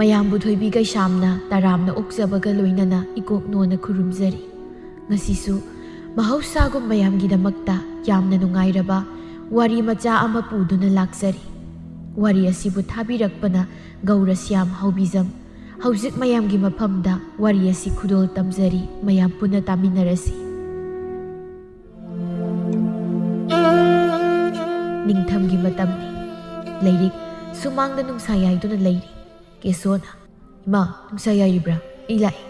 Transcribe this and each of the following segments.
ꯃꯌꯥꯝꯕꯨ ꯊꯣꯏꯕꯤ ꯀꯩꯁꯥꯝꯅ ꯇꯔꯥꯝꯅ ꯑꯣꯛꯆꯕꯒ ꯂꯣꯏꯅꯅ ꯏꯀꯣꯛ ꯅꯣꯟꯅ ꯈꯨꯔꯨꯝꯖꯔꯤ꯫ ꯉꯁꯤꯁꯨ ꯃꯍꯧꯁꯥꯒꯨꯝ ꯃꯌꯥꯝꯒꯤꯗꯃꯛꯇ ꯌꯥꯝꯅ ꯅꯨꯡꯉꯥꯏꯔꯕ ꯋꯥꯔꯤ ꯃꯆꯥ ꯑꯃ ꯄꯨꯗꯨꯅ ꯂꯥꯛꯆꯔꯤ꯫ ꯋꯥꯔꯤ ꯑꯁꯤꯕꯨ ꯊꯥꯕꯤꯔꯛꯄꯅ ꯒꯧꯔꯁ꯭ꯌꯥꯝ ꯍꯧꯕꯤꯖꯝ꯫ ꯍꯧꯖꯤꯛ ꯃꯌꯥꯝꯒꯤ ꯃꯐꯝꯗ ꯋꯥꯔꯤ ꯑꯁꯤ ꯈꯨꯗꯣꯜ ꯇꯝꯖꯔꯤ, ꯃꯌꯥꯝ ꯄꯨꯟꯅ ꯇꯥꯃꯤꯟꯅꯔꯁꯤ꯫ ꯅꯤꯡꯊꯝꯒꯤ ꯃꯇꯝꯅꯤ꯫ ꯂꯩꯔꯤꯛ ꯁꯨꯃꯥꯡꯗ ꯅꯨꯡꯁꯥ ꯌꯥꯏꯗꯨꯅ ꯂꯩꯔꯤ꯫ ꯀꯦꯁꯣꯅ, "ꯏꯃꯥ, ꯅꯨꯡꯁꯥ ꯌꯥꯏꯔꯤꯕ꯭ꯔꯥ? ꯑꯩ ꯂꯥꯛꯏ."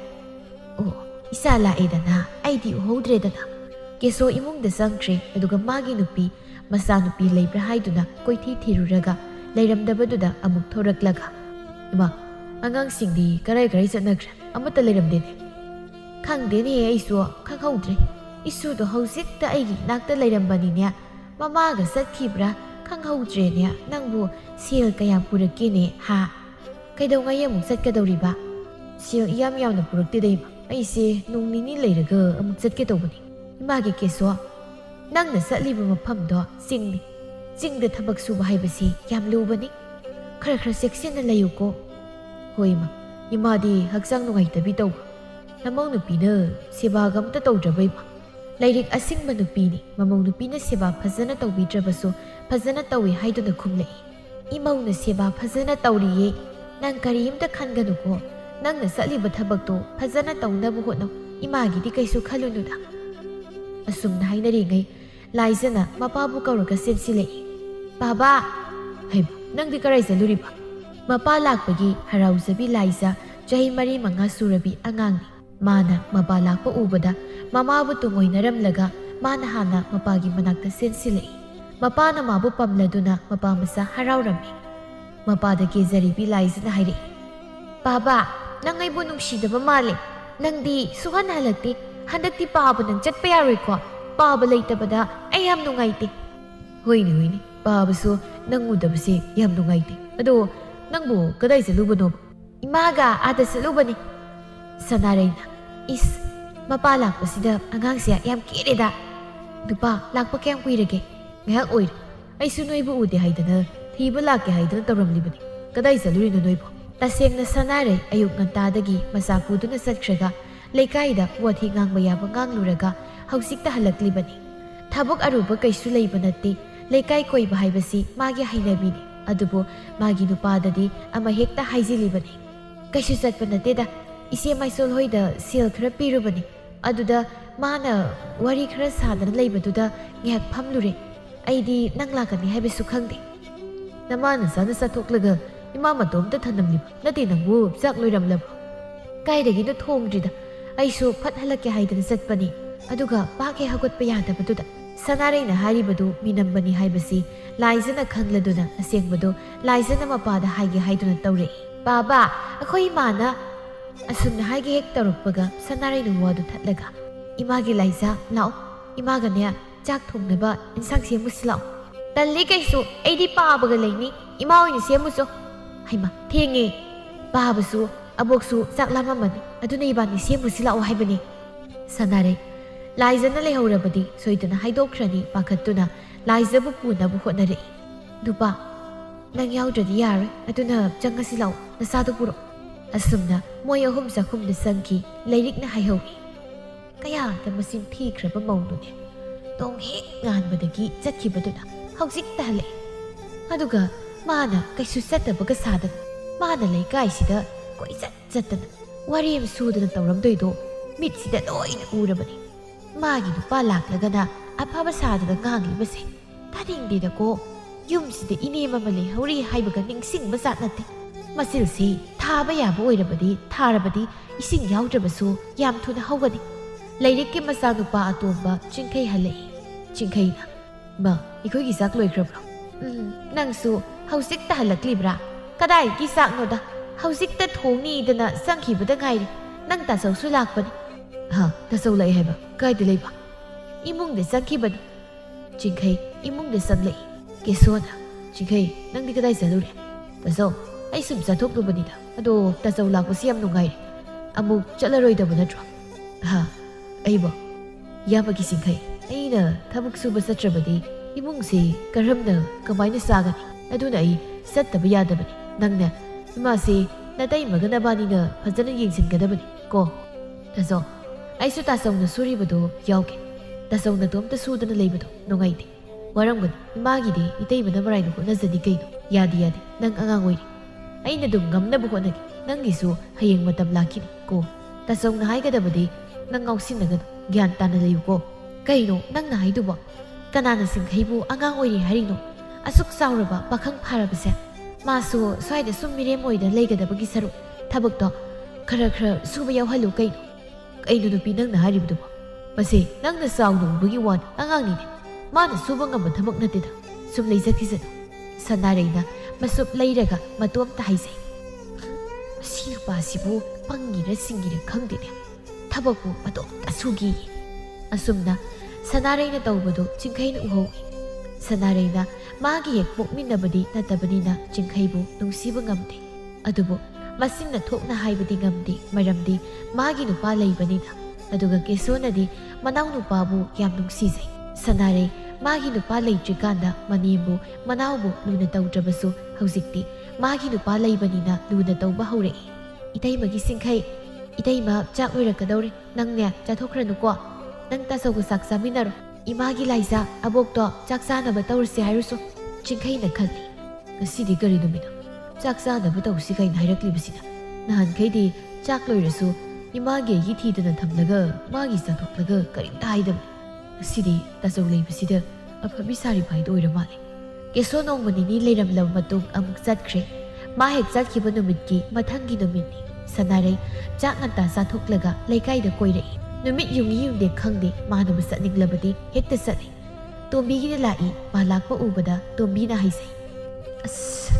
"ꯑꯣ, ꯏꯆꯥ ꯂꯥꯛꯑꯦꯗꯅ, ꯑꯩꯗꯤ ꯎꯍꯧꯗ꯭ꯔꯦꯗꯅ." ꯀꯦꯁꯣ ꯏꯃꯨꯡꯗ ꯆꯪꯈ꯭ꯔꯦ, ꯑꯗꯨꯒ ꯃꯥꯒꯤ ꯅꯨꯄꯤ ꯃꯆꯥꯅꯨꯄꯤ ꯂꯩꯕ꯭ꯔꯥ ꯍꯥꯏꯗꯨꯅ ꯀꯣꯏꯊꯤ ꯊꯤꯔꯨꯔꯒ ꯂꯩꯔꯝꯗꯕꯗꯨꯗ ꯑꯃꯨꯛ ꯊꯣꯔꯛꯂꯒ, "ꯏꯃꯥ, ꯑꯉꯥꯡꯁꯤꯡꯗꯤ ꯀꯔꯥꯏ ꯆꯠꯅꯈ꯭ꯔꯦ? ꯑꯃꯠꯇ ꯂꯩꯔꯝꯗꯦꯅꯦ." "ꯈꯪꯗꯦꯅꯦ, ꯑꯩꯁꯨ ꯈꯪꯍꯧꯗ꯭ꯔꯦ꯫ ꯏꯁꯨꯗꯣ ꯍꯧꯖꯤꯛꯇ ꯑꯩꯒꯤ ꯏꯅꯥꯛꯇ ꯂꯩꯔꯝꯕꯅꯤꯅꯦ, ꯃꯃꯥꯒ ꯆꯠꯈꯤꯕ꯭ꯔꯥ ꯈꯪꯍꯧꯗ꯭ꯔꯦꯅꯦ꯫ ꯅꯪꯕꯨ ꯁꯦꯜ ꯀꯌꯥꯝ ꯄꯨꯔꯛꯀꯦꯅꯦ ꯍꯥ? ꯀꯩꯗꯧꯉꯩ ꯑꯃꯨꯛ ꯆꯠꯀꯗꯧꯔꯤꯕ?" "ꯁꯦꯜ ꯏꯌꯥꯝ ꯌꯥꯝꯅ ꯄꯨꯔꯛꯇꯦꯗ ꯏꯃꯥ, ꯑꯩꯁꯦ ꯅꯣꯡ ꯅꯤꯅꯤ ꯂꯩꯔꯒ ꯑꯃꯨꯛ ꯆꯠꯀꯦ ꯇꯧꯕꯅꯤ." "ꯏꯃꯥꯒꯤ ꯀꯦꯁꯣ, ꯅꯪꯅ ꯆꯠꯂꯤꯕ ꯃꯐꯝꯗꯣ ꯆꯤꯡꯅꯤ꯫ ꯆꯤꯡꯗ ꯊꯕꯛ ꯁꯨꯕ ꯍꯥꯏꯕꯁꯤ ꯌꯥꯝ ꯂꯨꯕꯅꯤ. ꯈꯔ ꯆꯦꯛꯁꯤꯟꯅ ꯂꯩꯌꯨꯀꯣ." "ꯍꯣꯏ ꯏꯃꯥ, ꯏꯃꯥꯗꯤ ꯍꯛꯆꯥꯡ ꯅꯨꯡꯉꯥꯏꯇꯕꯤ ꯇꯧꯕ? ꯅꯃꯧ ꯅꯨꯄꯤꯅ ꯁꯦꯕꯥꯒ ꯑꯝꯇ ꯇꯧꯗ꯭ꯔꯕ ꯏꯃꯥ?" ꯂꯩꯔꯤꯛ ꯑꯁꯤꯡꯕ ꯅꯨꯄꯤꯅꯤ, ꯃꯃꯧ ꯅꯨꯄꯤꯅ ꯁꯦꯕꯥ ꯐꯖꯅ ꯇꯧꯕꯤꯗ꯭ꯔꯕꯁꯨ ꯐꯖꯅ ꯇꯧꯏ ꯍꯥꯏꯗꯨꯅ ꯈꯨꯝꯂꯛꯏ꯫ "ꯏꯃꯧꯅ ꯁꯦꯕꯥ ꯐꯖꯅ ꯇꯧꯔꯤꯌꯦ, ꯅꯪ ꯀꯔꯤꯝꯇ ꯈꯟꯒꯅꯨꯀꯣ꯫ ꯅꯪꯅ ꯆꯠꯂꯤꯕ ꯊꯕꯛꯇꯣ ꯐꯖꯅ ꯇꯧꯅꯕ ꯍꯣꯠꯅꯧ, ꯏꯃꯥꯒꯤꯗꯤ ꯀꯩꯁꯨ ꯈꯜꯂꯨꯅꯨꯗ." ꯑꯁꯨꯝꯅ ꯍꯥꯏꯅꯔꯤꯉꯩ ꯂꯥꯏꯖꯅ ꯃꯄꯥꯕꯨ ꯀꯧꯔꯒ ꯆꯦꯟꯁꯤꯜꯂꯛꯏ꯫ "ꯕꯥꯕꯥ!" "ꯍꯩꯃ, ꯅꯪꯗꯤ ꯀꯔꯥꯏ ꯆꯠꯂꯨꯔꯤꯕ?" ꯃꯄꯥ ꯂꯥꯛꯄꯒꯤ ꯍꯔꯥꯎꯖꯕꯤ ꯂꯥꯏꯖ ꯆꯍꯤ 4-5 ꯁꯨꯔꯕꯤ ꯑꯉꯥꯡꯅꯤ꯫ ꯃꯥꯅ ꯃꯄꯥ ꯂꯥꯛꯄ ꯎꯕꯗ ꯃꯃꯥꯕꯨ ꯇꯨꯡꯑꯣꯏꯅꯔꯝꯂꯒ ꯃꯥꯅ ꯍꯥꯟꯅ ꯃꯄꯥꯒꯤ ꯃꯅꯥꯛꯇ ꯆꯦꯟꯁꯤꯜꯂꯛꯏ꯫ ꯃꯄꯥꯅ ꯃꯥꯕꯨ ꯄꯝꯂꯗꯨꯅ ꯃꯄꯥ ꯃꯆꯥ ꯍꯔꯥꯎꯔꯝꯃꯤ꯫ ꯃꯄꯥꯗ ꯀꯦꯖꯔꯤꯕꯤ ꯂꯥꯏꯖꯅ ꯍꯥꯏꯔꯛꯏ, "ꯕꯥꯕꯥ, ꯅꯪ ꯑꯩꯕꯨ ꯅꯨꯡꯁꯤꯗꯕ ꯃꯥꯜꯂꯦ. ꯅꯪꯗꯤ ꯁꯨꯡꯍꯟ ꯍꯜꯂꯛꯇꯦ. ꯍꯟꯗꯛꯇꯤ ꯄꯥꯕ ꯅꯪ ꯆꯠꯄ ꯌꯥꯔꯣꯏꯀꯣ? ꯄꯥꯕ ꯂꯩꯇꯕꯗ ꯑꯩ ꯌꯥꯝ ꯅꯨꯡꯉꯥꯏꯇꯦ." "ꯍꯣꯏꯅꯦ, ꯄꯥꯕꯁꯨ ꯅꯪ ꯎꯗꯕꯁꯦ ꯌꯥꯝ ꯅꯨꯡꯉꯥꯏꯇꯦ. ꯑꯗꯣ ꯅꯪꯕꯨ ꯀꯗꯥꯏ ꯆꯠꯂꯨꯕꯅꯣꯕ?" "ꯏꯃꯥꯒ ꯑꯥꯗ ꯆꯠꯂꯨꯕꯅꯤ." ꯁꯅꯥꯔꯩꯅ, "ꯏꯁ, ꯃꯄꯥ ꯂꯥꯛꯄꯁꯤꯗ ꯑꯉꯥꯡꯁꯦ ꯌꯥꯝ ꯀꯦꯔꯦꯗ. ꯅꯨꯄꯥ ꯂꯥꯛꯄ ꯀꯌꯥꯝ ꯀꯨꯏꯔꯒꯦ?" "ꯉꯥꯏꯍꯥꯛ ꯑꯣꯏꯔꯦ. ꯑꯩꯁꯨ ꯅꯣꯏꯕꯨ ꯎꯗꯦ ꯍꯥꯏꯗꯅ ꯊꯤꯕ ꯂꯥꯛꯀꯦ ꯍꯥꯏꯗꯅ ꯇꯧꯔꯝꯂꯤꯕꯅꯤ. ꯀꯗꯥꯏ ꯆꯠꯂꯨꯔꯤꯅꯣ ꯅꯣꯏꯕꯨ?" ꯇꯁꯦꯡꯅ ꯁꯅꯥꯔꯩ ꯑꯌꯨꯛ ꯉꯟꯇꯥꯗꯒꯤ ꯃꯆꯥ ꯄꯨꯗꯨꯅ ꯆꯠꯈ꯭ꯔꯒ ꯂꯩꯀꯥꯏꯗ ꯋꯥꯊꯤ ꯉꯥꯡꯕ ꯌꯥꯕ ꯉꯥꯡꯂꯨꯔꯒ ꯍꯧꯖꯤꯛꯇ ꯍꯜꯂꯛꯂꯤꯕꯅꯤ꯫ ꯊꯕꯛ ꯑꯔꯨꯕ ꯀꯩꯁꯨ ꯂꯩꯕ ꯅꯠꯇꯦ. ꯂꯩꯀꯥꯏ ꯀꯣꯏꯕ ꯍꯥꯏꯕꯁꯤ 마ꯒꯤ ꯍꯩꯅꯕꯤꯅꯤ. ꯑꯗꯨꯕꯨ ꯃꯥꯒꯤ ꯅꯨꯄꯥꯗꯗꯤ ꯑꯃ ꯍꯦꯛꯇ ꯍꯥꯏꯖꯤꯜꯂꯤꯕꯅꯤ꯫ "ꯀꯩꯁꯨ ꯆꯠꯄ ꯅꯠꯇꯦꯗ. ꯏꯆꯦ ꯃꯥꯏꯁꯣꯜ ꯍꯣꯏꯗ ꯁꯦꯜ ꯈꯔ ꯄꯤꯔꯨꯕꯅꯤ. ꯑꯗꯨꯗ ꯃꯥꯅ ꯋꯥꯔꯤ ꯈꯔ ꯁꯥꯗꯅ ꯂꯩꯕꯗꯨꯗ ꯉꯥꯏꯍꯥꯛ ꯐꯝꯂꯨꯔꯦ. ꯑꯩꯗꯤ ꯅꯪ ꯂꯥꯛꯀꯅꯤ ꯍꯥꯏꯕꯁꯨ ꯈꯪꯗꯦ." "ꯅꯃꯥ ꯅꯆꯥꯅ ꯆꯠꯊꯣꯛꯂꯒ ꯏꯃꯥ ꯃꯇꯣꯝꯇ ꯊꯅꯝꯂꯤꯕ ꯅꯠꯇꯦ ꯅꯪꯕꯨ ꯆꯥꯛ ꯂꯣꯏꯔꯝꯂꯕ꯭ꯔꯣ?" "ꯀꯥꯏꯗꯒꯤꯅꯣ ꯊꯣꯡꯗ꯭ꯔꯤꯗ. ꯑꯩꯁꯨ ꯐꯠ ꯍꯜꯂꯛꯀꯦ ꯍꯥꯏꯗꯅ ꯆꯠꯄꯅꯤ. ꯑꯗꯨꯒ ꯄꯥꯛ ꯍꯦꯛ ꯍꯧꯒꯠꯄ ꯌꯥꯗꯕꯗꯨꯗ." ꯁꯅꯥꯔꯩꯅ ꯍꯥꯏꯔꯤꯕꯗꯨ ꯃꯤꯅꯝꯕꯅꯤ ꯍꯥꯏꯕꯁꯤ ꯂꯥꯏꯖꯅ ꯈꯪꯂꯗꯨꯅ ꯑꯁꯦꯡꯕꯗꯨ ꯂꯥꯏꯖꯅ ꯃꯄꯥꯗ ꯍꯥꯏꯒꯦ ꯍꯥꯏꯗꯨꯅ ꯇꯧꯔꯛꯏ꯫ "ꯕꯥꯕꯥ, ꯑꯩꯈꯣꯏ ꯏꯃꯥꯅ..." ꯑꯁꯨꯝꯅ ꯍꯥꯏꯒꯦ ꯍꯦꯛ ꯇꯧꯔꯛꯄꯒ ꯁꯅꯥꯔꯩꯅ ꯋꯥꯗꯨ ꯊꯠꯂꯒ, "ꯏꯃꯥꯒꯤ ꯂꯥꯏꯖ, ꯂꯥꯛꯑꯣ. ꯏꯃꯥꯒꯅꯦ ꯆꯥꯛ ꯊꯣꯡꯅꯕ ꯏꯟꯁꯥꯡ ꯁꯦꯝꯃꯨꯁꯤ ꯂꯥꯛꯑꯣ." "ꯇꯜꯂꯤ ꯀꯩꯁꯨ. ꯑꯩꯗꯤ ꯄꯥꯕꯒ ꯂꯩꯅꯤ. ꯏꯃꯥ ꯑꯣꯏꯅ ꯁꯦꯝꯃꯨꯆꯣ." "ꯍꯩꯃ, ꯊꯦꯡꯉꯦ. ꯄꯥꯕꯁꯨ ꯑꯕꯣꯛꯁꯨ ꯆꯥꯛ ꯂꯥꯝꯃꯝꯃꯅꯤ. ꯑꯗꯨꯅ ꯏꯕꯥꯅꯤ ꯁꯦꯝꯃꯨꯁꯤ ꯂꯥꯛꯑꯣ ꯍꯥꯏꯕꯅꯤ." ꯁꯅꯥꯔꯩ ꯂꯥꯏꯖꯅ ꯂꯩꯍꯧꯔꯕꯗꯤ ꯁꯣꯏꯗꯅ ꯍꯥꯏꯗꯣꯛꯈ꯭ꯔꯅꯤ ꯄꯥꯈꯠꯇꯨꯅ ꯂꯥꯏꯖꯕꯨ ꯄꯨꯅꯕ ꯍꯣꯠꯅꯔꯛꯏ꯫ "ꯅꯨꯄꯥ, ꯅꯪ ꯌꯥꯎꯗ꯭ꯔꯗꯤ ꯌꯥꯔꯣꯏ. ꯑꯗꯨꯅ ꯆꯪꯉꯁꯤ ꯂꯥꯛꯑꯣ. ꯅꯆꯥꯗꯨ ꯄꯨꯔꯛꯑꯣ." ꯑꯁꯨꯝꯅ ꯃꯣꯏ ꯑꯍꯨꯝ ꯆꯥꯛꯈꯨꯝꯗ ꯆꯪꯈꯤ꯫ ꯂꯩꯔꯤꯛꯅ ꯍꯥꯏꯍꯧꯏ, "ꯀꯌꯥꯗ ꯃꯆꯤꯟ ꯊꯤꯈ꯭ꯔꯕ ꯃꯧꯅꯣꯅꯦ. ꯅꯣꯡ ꯍꯦꯛ ꯉꯥꯟꯕꯗꯒꯤ ꯆꯠꯈꯤꯕꯗꯨꯅ ꯍꯧꯖꯤꯛꯇ ꯍꯜꯂꯛꯑꯦ. ꯑꯗꯨꯒ ꯃꯥꯅ ꯀꯩꯁꯨ ꯆꯠꯇꯕꯒ ꯁꯥꯗꯅ ꯃꯥꯅ ꯂꯩꯀꯥꯏꯁꯤꯗ ꯀꯣꯏꯆꯠ ꯆꯠꯇꯅ ꯋꯥꯔꯦꯝ ꯁꯨꯗꯅ ꯇꯧꯔꯝꯗꯣꯏꯗꯣ ꯃꯤꯠꯁꯤꯗ ꯂꯣꯏꯅ ꯎꯔꯕꯅꯤ. ꯃꯥꯒꯤ ꯅꯨꯄꯥ ꯂꯥꯛꯂꯒꯅ ꯑꯐꯕ ꯁꯥꯗꯅ ꯉꯥꯡꯂꯤꯕꯁꯦ ꯇꯥꯅꯤꯡꯗꯦꯗꯀꯣ. ꯌꯨꯝꯁꯤꯗ ꯏꯅꯦꯝ ꯑꯃ ꯂꯩꯍꯧꯔꯤ ꯍꯥꯏꯕꯒ ꯅꯤꯡꯁꯤꯡꯕ ꯖꯥꯠ ꯅꯠꯇꯦ. ꯃꯆꯤꯜꯁꯤ ꯊꯥꯕ ꯌꯥꯕ ꯑꯣꯏꯔꯕꯗꯤ ꯊꯥꯔꯕꯗꯤ ꯏꯁꯤꯡ ꯌꯥꯎꯗ꯭ꯔꯕꯁꯨ ꯌꯥꯝ ꯊꯨꯅ ꯍꯧꯒꯅꯤ." ꯂꯩꯔꯤꯛꯀꯤ ꯃꯆꯥꯅꯨꯄꯥ ꯑꯇꯣꯝꯕ ꯆꯤꯡꯈꯩ ꯍꯜꯂꯛꯏ꯫ ꯆꯤꯡꯈꯩꯅ, "ꯃꯥ, ꯑꯩꯈꯣꯏꯒꯤ ꯆꯥꯛ ꯂꯣꯏꯈ꯭ꯔꯕ꯭ꯔꯣ?" "ꯅꯪꯁꯨ ꯍꯧꯖꯤꯛꯇ ꯍꯜꯂꯛꯂꯤꯕ꯭ꯔꯥ? ꯀꯗꯥꯏꯒꯤ ꯆꯥꯛꯅꯣꯗ. ꯍꯧꯖꯤꯛꯇ ꯊꯣꯡꯅꯤꯗꯅ ꯆꯪꯈꯤꯕꯗ ꯉꯥꯏꯔꯤ. ꯅꯪ ꯇꯥꯆꯧꯁꯨ ꯂꯥꯛꯄꯅꯤ." "ꯍꯥ, ꯇꯥꯆꯧ ꯂꯥꯛꯑꯦ ꯍꯥꯏꯕ? ꯀꯥꯏꯗ ꯂꯩꯕ?" "ꯏꯃꯨꯡꯗ ꯆꯪꯈꯤꯕꯅꯤ." ꯆꯤꯡꯈꯩ ꯏꯃꯨꯡꯗ ꯆꯪꯂꯛꯏ꯫ ꯀꯦꯁꯣꯅ, "ꯆꯤꯡꯈꯩ, ꯅꯪꯗꯤ ꯀꯗꯥꯏ ꯆꯠꯂꯨꯔꯦ?" "ꯇꯥꯆꯧ, ꯑꯩ ꯁꯨꯝ ꯆꯠꯊꯣꯛꯂꯨꯕꯅꯤꯗ. ꯑꯗꯣ ꯇꯥꯆꯧ ꯂꯥꯛꯄꯁꯤ ꯌꯥꯝ ꯅꯨꯡꯉꯥꯏꯔꯦ. ꯑꯃꯨꯛ ꯆꯠꯂꯔꯣꯏꯗꯕ ꯅꯠꯇ꯭ꯔꯣ?" "ꯍꯥ, ꯑꯩꯕꯣ? ꯏꯌꯥꯝꯕꯒꯤ ꯆꯤꯡꯈꯩ, ꯑꯩꯅ ꯊꯕꯛ ꯁꯨꯕ ꯆꯠꯇ꯭ꯔꯕꯗꯤ ꯏꯃꯨꯡꯁꯤ ꯀꯃꯥꯏꯅ ꯆꯥꯒꯅꯤ? ꯑꯗꯨꯅ ꯑꯩ ꯆꯠꯇꯕ ꯌꯥꯗꯕꯅꯤ. ꯅꯪꯅ ꯏꯃꯥꯁꯤ ꯅꯇꯩꯃꯒ ꯅꯕꯥꯅꯤꯅ ꯐꯖꯅ ꯌꯦꯡꯁꯤꯟꯒꯗꯕꯅꯤ ꯀꯣ ꯇꯥꯆꯧ ꯑꯩꯁꯨ ꯇꯥꯆꯧꯅ ꯁꯨꯔꯤꯕꯗꯣ ꯌꯥꯎꯒꯦ ꯇꯥꯆꯧ ꯅꯇꯣꯝꯇ ꯁꯨꯗꯅ ꯂꯩꯕꯗꯣ ꯅꯨꯡꯉꯥꯏꯇꯦ ꯋꯥꯔꯝꯒꯅꯤ ꯏꯃꯥꯒꯤꯗꯤ ꯏꯇꯩꯃꯅ ꯃꯔꯥꯏꯅ ꯍꯣꯠꯅꯖꯅꯤ ꯀꯩꯅꯣ ꯌꯥꯗꯦ ꯅꯪ ꯑꯉꯥꯡ ꯑꯣꯏꯔꯤ ꯑꯩꯅ ꯑꯗꯨꯝ ꯉꯝꯅꯕ ꯍꯣꯠꯅꯒꯦ ꯅꯪꯒꯤꯁꯨ ꯍꯌꯦꯡ ꯃꯇꯝ ꯂꯥꯛꯈꯤꯅꯤ ꯀꯣ ꯇꯥꯆꯧꯅ ꯍꯥꯏꯒꯗꯕꯗꯤ ꯅꯪ ꯉꯥꯎꯁꯤꯟꯅꯒꯅꯨ ꯒ꯭ꯌꯥꯟ ꯇꯥꯅ ꯂꯩꯌꯨꯀꯣ ꯀꯩꯅꯣ ꯅꯪꯅ ꯍꯥꯏꯗꯨꯕꯣ ꯀꯅꯥꯅ ꯁꯤꯡꯈꯩꯕꯨ ꯑꯉꯥꯡ ꯑꯣꯏꯔꯤ ꯍꯥꯏꯔꯤꯅꯣ ꯑꯁꯨꯛ ꯆꯥꯎꯔꯕ ꯄꯥꯈꯪ ꯐꯥꯔꯕꯁꯦ ꯃꯥꯁꯨ ꯁ꯭ꯋꯥꯏꯗ ꯁꯨꯝ ꯃꯤꯔꯦꯝ ꯑꯣꯏꯗ ꯂꯩꯒꯗꯕꯒꯤ ꯁꯔꯨꯛ ꯊꯕꯛꯇꯣ ꯈꯔ ꯁꯨꯕ ꯌꯥꯎꯍꯜꯂꯨ ꯀꯩꯅꯣ ꯅꯨꯄꯤ ꯅꯪꯅ ꯍꯥꯏꯔꯤꯕꯗꯨꯕꯣ ꯃꯁꯤ ꯅꯪꯅ ꯆꯥꯎꯅ ꯎꯕꯒꯤ ꯋꯥꯅꯤ ꯑꯉꯥꯡꯅꯤꯅꯦ ꯃꯥꯅ ꯁꯨꯕ ꯉꯝꯕ ꯊꯕꯛ ꯅꯠꯇꯦꯗ ꯁꯨꯝ ꯂꯩꯖꯈꯤꯁꯅꯨ ꯁꯅꯥꯔꯩꯅ ꯃꯁꯨꯞ ꯂꯩꯔꯒ ꯃꯇꯣꯝꯇ ꯍꯥꯏꯖꯩ ꯃꯁꯤ ꯅꯨꯄꯥꯁꯤꯕꯨ ꯄꯪꯉꯤꯔ ꯁꯤꯡꯉꯤꯔ ꯈꯪꯗꯦꯅꯦ ꯊꯕꯛꯄꯨ ꯃꯇꯣꯝꯇ ꯁꯨꯈꯤꯌꯦ ꯑꯁꯨꯝꯅ ꯁꯅꯥꯔꯩꯅ ꯇꯧꯕꯗꯨ ꯆꯤꯡꯈꯩꯅ ꯎꯍꯧꯏ ꯁꯅꯥꯔꯩꯅ ꯃꯥꯒꯤ ꯍꯦꯛ ꯄꯣꯛꯃꯤꯟꯅꯕꯗꯤ ꯅꯠꯇꯕꯅꯤꯅ ꯆꯤꯡꯈꯩꯕꯨ ꯅꯨꯡꯁꯤꯕ ꯉꯝꯗꯦ ꯑꯗꯨꯕꯨ ꯃꯁꯤꯡꯅ ꯊꯣꯛꯅ ꯍꯥꯏꯕꯗꯤ ꯉꯝꯗꯦ ꯃꯔꯝꯗꯤ ꯃꯥꯒꯤ ꯅꯨꯄꯥ ꯂꯩꯕꯅꯤꯅ ꯑꯗꯨꯒ ꯀꯦꯁꯣꯅꯗꯤ ꯃꯅꯥꯎ ꯅꯨꯄꯥꯕꯨ ꯌꯥꯝ ꯅꯨꯡꯁꯤꯖꯩ ꯁꯅꯥꯔꯩ ꯃꯥꯒꯤ ꯅꯨꯄꯥ ꯂꯩꯇ꯭ꯔꯤꯀꯥꯟꯗ ꯃꯅꯦꯝꯕꯨ ꯃꯅꯥꯎꯕꯨ ꯂꯨꯅ ꯇꯧꯗ꯭ꯔꯕꯁꯨ ꯍꯧꯖꯤꯛꯇꯤ ꯃꯥꯒꯤ ꯅꯨꯄꯥ ꯂꯩꯕꯅꯤꯅ ꯂꯨꯅ ꯇꯧꯕ ꯍꯧꯔꯛꯏ 이타이마기 싱카이 이타이마 짝 오이락가다우리 낭냐 짜토크라누꼬 낭 따서고 싹싸미나로 이마기 라이자 아복도 짝사나바 떠올세 하루소 징카이나 칼리 그시디 거리노미나 짝사나바 떠올시가인 하이락리브시나 나한 케이디 짝 로이라수 이마기 이티드는 탐나가 마기 싸독나가 거린다 하이담 그시디 따서 레이브시다 아파비사리 바이도 오이라 말리 계속 농문이니 레이람람 마tung amuk ꯆꯠꯈ꯭ꯔꯦ ꯃꯥ ꯍꯦꯛ ꯆꯠꯈꯤꯕ ꯅꯨꯃꯤꯠꯀꯤ ꯃꯊꯪꯒꯤ ꯅꯨꯃꯤꯠꯅꯤ ꯁꯅꯥꯔꯩ ꯆꯥꯛ ꯉꯟꯇꯥ ꯆꯥꯊꯣꯛꯂꯒ ꯂꯩꯀꯥꯏꯗ ꯀꯣꯏꯔꯛꯏ ꯅꯨꯃꯤꯠ ꯌꯨꯡꯗꯦ ꯈꯪꯗꯦ ꯃꯥꯅꯕꯨ ꯆꯠꯅꯤꯡꯂꯕꯗꯤ ꯍꯦꯛꯇ ꯆꯠꯂꯤ ꯇꯣꯝꯕꯤꯒꯤꯗ ꯂꯥꯛꯏ ꯃꯥ ꯂꯥꯛꯄ ꯎꯕꯗ ꯇꯣꯝꯕꯤꯅ ꯍꯥꯏꯖꯩ ꯑꯁ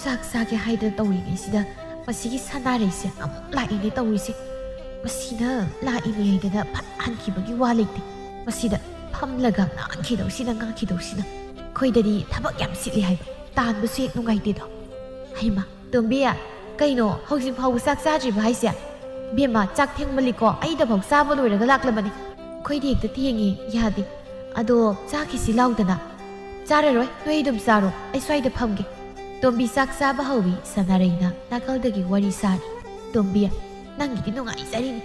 ꯆꯥꯛ ꯆꯥꯒꯦ ꯍꯥꯏꯗꯅ ꯇꯧꯔꯤꯉꯩꯁꯤꯗ ꯃꯁꯤꯒꯤ ꯁꯅꯥꯔꯩꯁꯦ ꯑꯃꯨꯛ ꯂꯥꯛꯏꯅꯦ ꯇꯧꯔꯤꯁꯦ ꯃꯁꯤꯅ ꯂꯥꯛꯏꯅꯦ ꯍꯥꯏꯗꯅ ꯐꯠ ꯍꯟꯈꯤꯕꯒꯤ ꯋꯥ ꯂꯩꯇꯦ ꯃꯁꯤꯗ ꯐꯝꯂꯒ ꯉꯥꯡꯈꯤꯗꯧꯁꯤꯅ ꯑꯩꯈꯣꯏꯗꯗꯤ ꯊꯕꯛ ꯌꯥꯝ ꯁꯤꯠꯂꯤ ꯍꯥꯏꯕ ꯇꯥꯟꯕꯁꯨ ꯍꯦꯛ ꯅꯨꯡꯉꯥꯏꯇꯦꯗꯣ ꯍꯩꯃꯥ ꯇꯣꯝꯕꯤꯌꯥ ꯀꯩꯅꯣ ꯍꯧꯖꯤꯛ ꯐꯥꯎꯕ ꯆꯥꯛ ꯆꯥꯗ꯭ꯔꯤꯕ ꯍꯥꯏꯁꯦ ꯕꯦꯝꯃ ꯆꯥꯛ ꯊꯦꯡꯃꯜꯂꯤꯀꯣ ꯑꯩꯗꯐꯥꯎ ꯆꯥꯕ ꯂꯣꯏꯔꯒ ꯂꯥꯛꯂꯕꯅꯤ ꯑꯩꯈꯣꯏꯗꯤ ꯍꯦꯛꯇ ꯊꯦꯡꯉꯤ ꯌꯥꯗꯦ ꯑꯗꯣ ꯆꯥꯈꯤꯁꯤ ꯂꯥꯎꯗꯅ ꯆꯥꯔꯔꯣꯏ ꯅꯣꯏ ꯑꯗꯨꯝ ꯆꯥꯔꯣ ꯑꯩ ꯁ꯭ꯋꯥꯏꯗ ꯐꯝꯒꯦ ꯇꯣꯝꯕꯤ ꯆꯥꯛ ꯆꯥꯕ ꯍꯧꯋꯤ ꯁꯅꯥꯔꯩꯅ ꯅꯥꯀꯜꯗꯒꯤ ꯋꯥꯔꯤ ꯁꯥꯔꯤ ꯇꯣꯝꯕꯤꯌꯥ ꯅꯪꯒꯤꯗꯤ ꯅꯨꯡꯉꯥꯏꯖꯔꯤꯅꯤ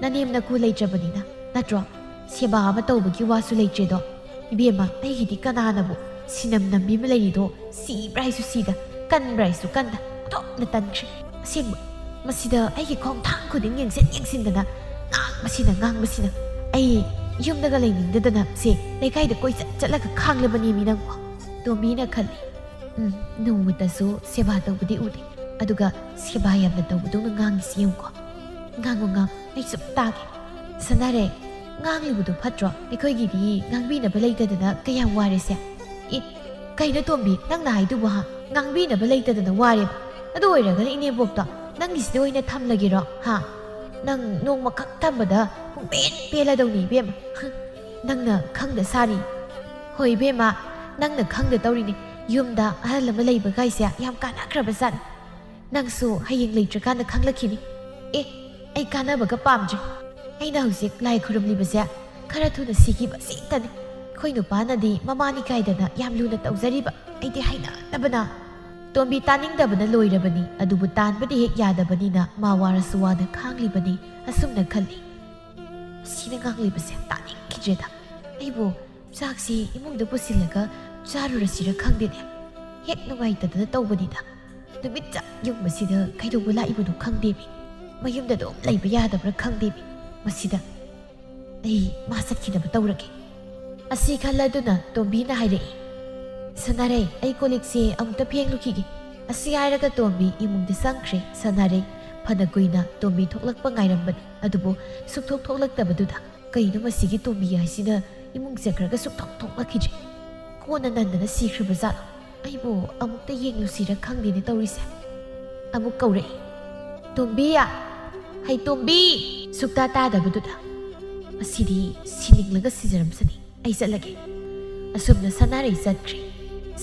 ꯅꯅꯦꯝ ꯅꯀꯨ ꯂꯩꯇ꯭ꯔꯕꯅꯤꯅ ꯅꯠꯇ꯭ꯔꯣ ꯁꯦꯕꯥ ꯑꯃ ꯇꯧꯕꯒꯤ ꯋꯥꯁꯨ ꯂꯩꯇ꯭ꯔꯦꯗꯣ 이비엠마 ꯑꯩꯒꯤꯗꯤ ꯀꯅꯥꯅꯕꯨ ꯁꯤꯅꯝ ꯅꯝꯕꯤꯕ ꯂꯩꯔꯤꯗꯣ ꯁꯤꯕ꯭ꯔꯥ ꯍꯥꯏꯁꯨ ꯁꯤꯗ ꯀꯟꯕ꯭ꯔꯥ ꯍꯥꯏꯁꯨ ꯀꯟꯗ ꯇꯣꯛꯅ ꯇꯟꯈ꯭ꯔꯦ ꯑꯁꯦꯡꯕ ꯃꯁꯤꯗ ꯑꯩꯒꯤ ꯈꯣꯡꯊꯥꯡ ꯈꯨꯗꯤꯡ ꯌꯦꯡꯁꯤꯟꯗꯅ ꯉꯥꯡꯕꯁꯤꯅ ꯑꯩ ꯌꯨꯝꯗꯒ ꯂꯩꯅꯤꯡꯗꯗꯅ ꯁꯦ ꯂꯩꯀꯥꯏꯗ ꯀꯣꯏꯆꯠ ꯆꯠꯂꯒ ꯈꯥꯡꯂꯕꯅꯦꯃꯤ ꯅꯪꯕꯨ ꯇꯣꯝꯕꯤꯅ ꯈꯜꯂꯤ ꯅꯣꯡꯃꯇꯁꯨ ꯁꯦꯕꯥ ꯇꯧꯕꯗꯤ ꯎꯗꯦ ꯑꯗꯨꯒ ꯁꯦꯕꯥ ꯌꯥꯝꯅ ꯇꯧꯕꯗꯧꯅ ꯉꯥꯡꯉꯤꯁꯤ ꯌꯦꯡꯉꯨꯀꯣ ꯉꯥꯡꯉꯨ ꯑꯩ ꯁꯨꯝ ꯇꯥꯒꯦ ꯁꯅꯥꯔꯦ ꯉꯥꯡꯂꯤꯕꯗꯨ ꯐꯠꯇ꯭ꯔꯣ ꯑꯩꯈꯣꯏꯒꯤꯗꯤ ꯉꯥꯡꯕꯤꯅꯕ ꯂꯩꯇꯗꯅ ꯀꯌꯥꯝ ꯋꯥꯔꯦꯁꯦ ꯀꯩꯅꯣ ꯇꯣꯝꯕꯤ ꯅꯪꯅ ꯍꯥꯏꯗꯨꯕꯨ ꯉꯥꯡꯕꯤꯅꯕ ꯂꯩꯇꯗꯅ ꯋꯥꯔꯦꯕ ꯑꯗꯨ ꯑꯣꯏꯔꯒꯅ 이네복도 ꯅꯪꯒꯤꯁꯤꯗ ꯑꯣꯏꯅ ꯊꯝꯂꯒꯦꯔꯣ ꯅꯪ ꯅꯣꯡꯃꯈꯛ ꯊꯝꯕꯗ ꯄꯨꯡꯄꯦꯟ ꯄꯦꯜꯂꯗꯧꯅꯤ 이ꯕꯦꯝꯃ ꯅꯪꯅ ꯈꯪꯗ ꯁꯥꯔꯤ ꯍꯣꯏ 이ꯕꯦꯝꯃ ꯅꯪꯅ ꯈꯪꯗ ꯇꯧꯔꯤꯅꯤ ꯌꯨꯝꯗ ꯑꯍꯜ ꯑꯃ ꯂꯩꯕ ꯒꯥꯏꯁꯦ ꯌꯥꯝ ꯀꯥꯟꯅꯈ꯭ꯔꯕꯖꯥꯠꯅꯤ ꯅꯪꯁꯨ ꯍꯌꯦꯡ ꯂꯩꯇ꯭ꯔꯀꯥꯟꯗ ꯈꯪꯂꯛꯈꯤꯅꯤ ꯑꯩ ꯀꯥꯟꯅꯕꯒ ꯄꯥꯝꯗ꯭ꯔꯦ ꯑꯩꯅ ꯍꯧꯖꯤꯛ ꯂꯥꯏ ꯈꯨꯔꯨꯝꯂꯤꯕꯁꯦ ꯈꯔ ꯊꯨꯅ ꯁꯤꯈꯤꯕ ꯁꯤꯇꯅꯤ ꯑꯩꯈꯣꯏ ꯅꯨꯄꯥꯅꯗꯤ ꯃꯃꯥꯅꯤ ꯀꯥꯏꯗꯅ ꯌꯥꯝ ꯂꯨꯅ ꯇꯧꯖꯔꯤꯕ ꯑꯩꯗꯤ ꯍꯩꯅꯗꯕꯅ ꯇꯣꯝꯕꯤ ꯇꯥꯅꯤꯡꯗꯕꯅ ꯂꯣꯏꯔꯕꯅꯤ ꯑꯗꯨꯕꯨ ꯇꯥꯟꯕꯗꯤ ꯍꯦꯛ ꯌꯥꯗꯕꯅꯤꯅ ꯃꯥ ꯋꯥꯔꯁꯨ ꯋꯥꯅ ꯈꯥꯡꯂꯤꯕꯅꯤ ꯑꯁꯨꯝꯅ ꯈꯜꯂꯤ ꯁꯤꯅ ꯉꯥꯡꯂꯤꯕꯁꯦ ꯇꯥꯅꯤꯡꯈꯤꯗ꯭ꯔꯦꯗ ꯑꯩꯕꯨ ꯆꯥꯛꯁꯤ ꯏꯃꯨꯡꯗ ꯄꯨꯁꯤꯜꯂꯒ ꯆꯥꯔꯨꯔꯁꯤꯔ ꯈꯪꯗꯦꯅꯦ ꯍꯦꯛ ꯅꯨꯡꯉꯥꯏꯇꯗꯅ ꯇꯧꯕꯅꯤꯗ ꯅꯨꯃꯤꯠ ꯆꯞ ꯌꯨꯡꯕꯁꯤꯗ ꯀꯩꯗꯧꯕ ꯂꯥꯛꯏꯕꯅꯣ ꯈꯪꯗꯦꯃꯤ ꯃꯌꯨꯝꯗ ꯑꯗꯨꯝ ꯂꯩꯕ ꯌꯥꯗꯕ꯭ꯔꯥ ꯈꯪꯗꯦꯃꯤ ꯃꯁꯤꯗ ꯑꯩ ꯃꯥ ꯆꯠꯈꯤꯅꯕ ꯇꯧꯔꯒꯦ ꯑꯁꯤ ꯈꯜꯂꯗꯨꯅ ꯇꯣꯝꯕꯤꯅ ꯍꯥꯏꯔꯛꯏ ꯁꯅꯥꯔꯩ ꯑꯩ ꯀꯣꯂꯤꯛꯁꯦ ꯑꯃꯨꯛꯇ ꯐꯦꯡꯂꯨꯈꯤꯒꯦ ꯑꯁꯤ ꯍꯥꯏꯔꯒ ꯇꯣꯝꯕꯤ ꯏꯃꯨꯡꯗ ꯆꯪꯈ꯭ꯔꯦ ꯁꯅꯥꯔꯩ ꯐꯅ ꯀꯨꯏꯅ ꯇꯣꯝꯕꯤ ꯊꯣꯛꯂꯛꯄ ꯉꯥꯏꯔꯝꯕꯅꯤ ꯑꯗꯨꯕꯨ ꯁꯨꯛꯊꯣꯛ ꯊꯣꯛꯂꯛꯇꯕꯗꯨꯗ ꯀꯩꯅꯣ ꯃꯁꯤꯒꯤ ꯇꯣꯝꯕꯤ ꯍꯥꯏꯁꯤꯅ ꯏꯃꯨꯡ ꯆꯠꯈ꯭ꯔꯒ ꯁꯨꯛꯊꯣꯛ ꯊꯣꯛꯂꯛꯈꯤꯗ꯭ꯔꯦ ꯀꯣꯟꯅ ꯅꯟꯗꯅ ꯁꯤꯈ꯭ꯔꯕ ꯖꯥꯠꯂꯣ ꯑꯩꯕꯨ ꯑꯃꯨꯛꯇ ꯌꯦꯡꯂꯨꯁꯤꯔ ꯈꯪꯗꯦꯅꯦ ꯇꯧꯔꯤꯁꯦ ꯑꯃꯨꯛ ꯀꯧꯔꯛꯏ ꯇꯣꯝꯕꯤꯌꯥ ꯍꯩ ꯇꯣꯝꯕꯤ ꯁꯨꯛꯇꯥ ꯇꯥꯗꯕꯗꯨꯗ ꯑꯁꯤꯗꯤ ꯁꯤꯅꯤꯡꯂꯒ ꯁꯤꯖꯔꯝꯁꯅꯤ ꯑꯩ ꯆꯠꯂꯒꯦ ꯑꯁꯨꯝꯅ ꯁꯅꯥꯔꯩ ꯆꯠꯈ꯭ꯔꯦ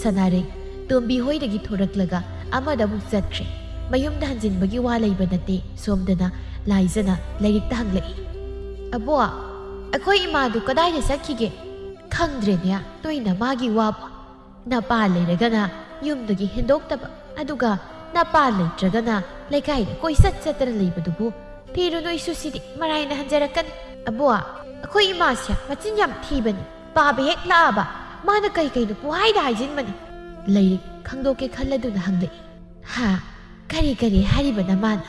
ꯁꯅꯥꯔꯩ ꯇꯣꯝꯕꯤ ꯍꯣꯏꯗꯒꯤ ꯊꯣꯔꯛꯂꯒ ꯑꯃꯗ ꯑꯃꯨꯛ ꯆꯠꯈ꯭ꯔꯦ ꯃꯌꯨꯝꯗ ꯍꯟꯖꯤꯟꯕꯒꯤ ꯋꯥ ꯂꯩꯕ ꯅꯠꯇꯦ ꯁꯣꯝꯗꯅ ꯂꯥꯏꯖꯅ ꯂꯥꯏꯔꯤꯛꯇ ꯍꯪꯂꯛꯏ ꯑꯕꯣ ꯑꯩꯈꯣꯏ ꯏꯃꯥꯗꯨ ꯀꯗꯥꯏꯗ ꯆꯠꯈꯤꯒꯦ ꯈꯪꯗ꯭ꯔꯦꯅꯦ ꯇꯣꯏꯅ ꯃꯥꯒꯤ ꯋꯥꯕꯨ ꯅꯄꯥ ꯂꯩꯔꯒꯅ ꯌꯨꯝꯗꯒꯤ ꯍꯦꯟꯗꯣꯛꯇꯕ ꯑꯗꯨꯒ ꯅꯄꯥ ꯂꯩꯇ꯭ꯔꯒꯅ ꯂꯩꯀꯥꯏꯗ ꯀꯣꯏꯆꯠ ꯆꯠꯇꯅ ꯂꯩꯕꯗꯨꯕꯨ ꯐꯤꯔꯨ ꯅꯣꯏꯁꯨ ꯁꯤꯗꯤ ꯃꯔꯥꯏꯅ ꯍꯟꯖꯔꯛꯀꯅꯤ ꯑꯕꯣ ꯑꯩꯈꯣꯏ ꯏꯃꯥꯁꯦ ꯃꯆꯤꯟ ꯌꯥꯝ ꯊꯤꯕꯅꯤ ꯄꯥꯕ ꯍꯦꯛ ꯂꯥꯛꯑꯕ ꯃꯥꯅ ꯀꯩꯅꯣ ꯄꯨꯍꯥꯏꯗ ꯍꯥꯏꯖꯤꯟꯕꯅꯤ ꯂꯥꯏꯔꯤꯛ ꯈꯪꯗꯣꯛꯀꯦ ꯈꯜꯂꯗꯨꯅ ꯍꯪꯂꯛꯏ ꯍꯥ ꯀꯔꯤ ꯍꯥꯏꯔꯤꯕꯅ ꯃꯥꯅ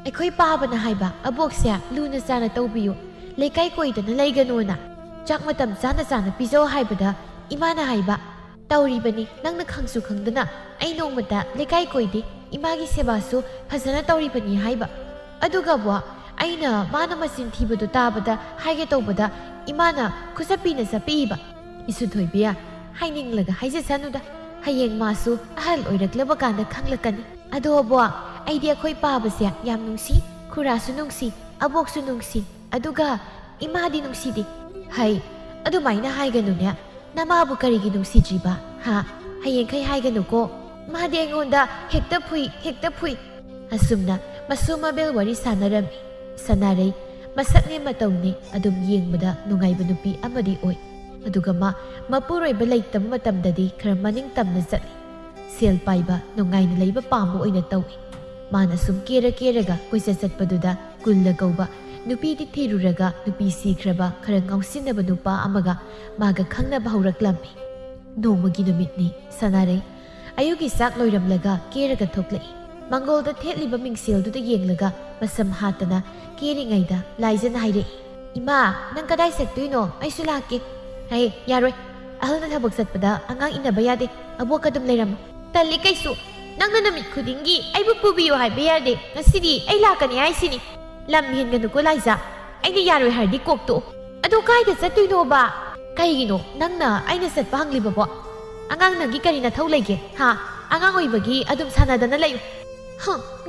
ꯑꯩꯈꯣꯏ ꯄꯥꯕꯅ ꯍꯥꯏꯕ ꯑꯕꯣꯛꯁꯦ ꯂꯨꯅ ꯆꯥꯅ ꯇꯧꯕꯤꯌꯨ ꯂꯩꯀꯥꯏ ꯀꯣꯏꯗꯅ ꯂꯩꯒꯅꯣꯅ ꯆꯥꯛ ꯃꯇꯝ ꯆꯥꯅ ꯄꯤꯖꯧ ꯍꯥꯏꯕꯗ ꯏꯃꯥꯅ ꯍꯥꯏꯕ ꯇꯧꯔꯤꯕꯅꯤ ꯅꯪꯅ ꯈꯪꯁꯨ ꯈꯪꯗꯅ ꯑꯩ ꯅꯣꯡꯃꯇ ꯂꯩꯀꯥꯏ ꯀꯣꯏꯗꯦ ꯏꯃꯥꯒꯤ ꯁꯦꯕꯥꯁꯨ ꯐꯖꯅ ꯇꯧꯔꯤꯕꯅꯤ ꯍꯥꯏꯕ ꯑꯗꯨꯒꯕꯨ ꯑꯩꯅ ꯃꯥꯅ ꯃꯆꯤꯟ ꯊꯤꯕꯗꯨ ꯇꯥꯕꯗ ꯍꯥꯏꯒꯦ ꯇꯧꯕꯗ ꯏꯃꯥꯅ ꯈꯨꯆꯞꯄꯤꯅ ꯆꯞꯄꯤꯕ ꯏꯁꯨꯊꯣꯏꯕꯤꯌꯥ ꯍꯥꯏꯅꯤꯡꯂꯒ ꯍꯥꯏꯖꯁꯅꯨꯗ ꯍꯌꯦꯡ ꯃꯥꯁꯨ ꯑꯍꯜ ꯑꯣꯏꯔꯛꯂꯕ ꯀꯥꯟꯗ ꯈꯪꯂꯛꯀꯅꯤ ꯑꯗꯣꯕꯣ ꯑꯩꯗꯤ ꯑꯩꯈꯣꯏ ꯄꯥꯕꯁꯦ ꯌꯥꯝ ꯅꯨꯡꯁꯤ ꯈꯨꯔꯥꯁꯨ ꯅꯨꯡꯁꯤ ꯑꯕꯣꯛꯁꯨ ꯅꯨꯡꯁꯤ ꯑꯗꯨꯒ ꯏꯃꯥꯗꯤ ꯅꯨꯡꯁꯤꯗꯦ ꯍꯩ ꯑꯗꯨꯃꯥꯏꯅ ꯍꯥꯏꯒꯅꯨꯅꯦ ꯅꯃꯥꯕꯨ ꯀꯔꯤꯒꯤ ꯅꯨꯡꯁꯤꯗ꯭ꯔꯤꯕ ꯍꯥ ꯍꯌꯦꯡꯈꯩ ꯍꯥꯏꯒꯅꯨꯀꯣ ꯃꯥꯗꯤ ꯑꯩꯉꯣꯟꯗ ꯍꯦꯛꯇ ꯐꯨꯏ ꯑꯁꯨꯝꯅ ꯃꯁꯨ ꯃꯕꯦꯜ ꯋꯥꯔꯤ ꯁꯥꯟꯅꯔꯝꯃꯤ ꯁꯅꯥꯔꯩ ꯃꯁꯛꯅꯦ ꯃꯇꯧꯅꯦ ꯑꯗꯨꯝ ꯌꯦꯡꯕꯗ ꯅꯨꯡꯉꯥꯏꯕ ꯅꯨꯄꯤ ꯑꯃꯗꯤ ꯑꯣꯏ ꯑꯗꯨꯒ ꯃꯄꯨꯔꯣꯏꯕ ꯂꯩꯇꯕ ꯃꯇꯝꯗꯗꯤ ꯈꯔ ꯃꯅꯤꯡ ꯇꯝꯅ ꯆꯠꯂꯤ ꯁꯦꯜ ꯄꯥꯏꯕ ꯅꯨꯡꯉꯥꯏꯅ ꯂꯩꯕ ꯄꯥꯝꯕ ꯑꯣꯏꯅ ꯇꯧꯏ ꯃꯥꯅ ꯁꯨꯝ ꯀꯦꯔꯒ ꯀꯣꯏꯆꯠ ꯆꯠꯄꯗꯨꯗ ꯀꯨꯜꯂ ꯀꯧꯕ ꯅꯨꯄꯤꯗꯤ ꯊꯤꯔꯨꯔꯒ ꯅꯨꯄꯤ ꯁꯤꯈ꯭ꯔꯕ ꯈꯔ ꯉꯥꯎꯁꯤꯟꯅꯕ ꯅꯨꯄꯥ ꯑꯃꯒ ꯃꯥꯒ ꯈꯪꯅꯕ ꯍꯧꯔꯛꯂꯝꯃꯤ ꯅꯣꯡꯃꯒꯤ ꯅꯨꯃꯤꯠꯅꯤ ꯁꯅꯥꯔꯩ ꯑꯌꯨꯛꯀꯤ ꯆꯥꯛ ꯂꯣꯏꯔꯝꯂꯒ ꯀꯦꯔꯒ ꯊꯣꯛꯂꯛꯏ ꯃꯪꯒꯣꯜꯗ ꯊꯦꯠꯂꯤꯕ ꯃꯤꯡꯁꯦꯜꯗꯨꯗ ꯌꯦꯡꯂꯒ ꯃꯁꯝ ꯍꯥꯠꯇꯅ ꯀꯦꯔꯤꯉꯩꯗ ꯂꯥꯏꯖꯅ ꯍꯥꯏꯔꯛꯏ ꯏꯃꯥ ꯅꯪ ꯀꯗꯥꯏ ꯆꯠꯇꯣꯏꯅꯣ ꯑꯩꯁꯨ ꯂꯥꯛꯀꯦ ꯍꯩ ꯌꯥꯔꯣꯏ ꯑꯍꯜꯅ ꯊꯕꯛ ꯆꯠꯄꯗ ꯑꯉꯥꯡ ꯏꯟꯅꯕ ꯌꯥꯗꯦ ꯑꯕꯣꯛ ꯑꯗꯨꯝ ꯂꯩꯔꯝꯃꯨ ꯇꯜꯂꯤ ꯀꯩꯁꯨ ꯅꯪꯅ ꯅꯨꯃꯤꯠ ꯈꯨꯗꯤꯡꯒꯤ ꯑꯩꯕꯨ ꯄꯨꯕꯤꯌꯨ ꯍꯥꯏꯕ ꯌꯥꯗꯦ ꯉꯁꯤꯗꯤ ꯑꯩ ꯂꯥꯛꯀꯅꯤ ꯍꯥꯏꯁꯤꯅꯤ ꯂꯝ ꯍꯦꯟꯒꯅꯨꯀꯣ ꯂꯥꯏꯖꯥ ꯑꯩꯅ ꯌꯥꯔꯣꯏ ꯍꯥꯏꯔꯗꯤ ꯀꯣꯛꯇꯣꯛꯑꯣ ꯑꯗꯨ ꯀꯥꯏꯗ ꯆꯠꯇꯣꯏꯅꯣꯕ ꯀꯩꯒꯤꯅꯣ ꯅꯪꯅ ꯑꯩꯅ ꯆꯠꯄ ꯍꯪꯂꯤꯕꯕꯣ ꯑꯉꯥꯡ ꯅꯪꯒꯤ ꯀꯔꯤ ꯅꯊꯧ ꯂꯩꯒꯦ ꯍꯥ ꯑꯉꯥꯡ ꯑꯣꯏꯕꯒꯤ ꯑꯗꯨꯝ ꯁꯥꯟꯅꯗꯅ ꯂꯩꯌꯨ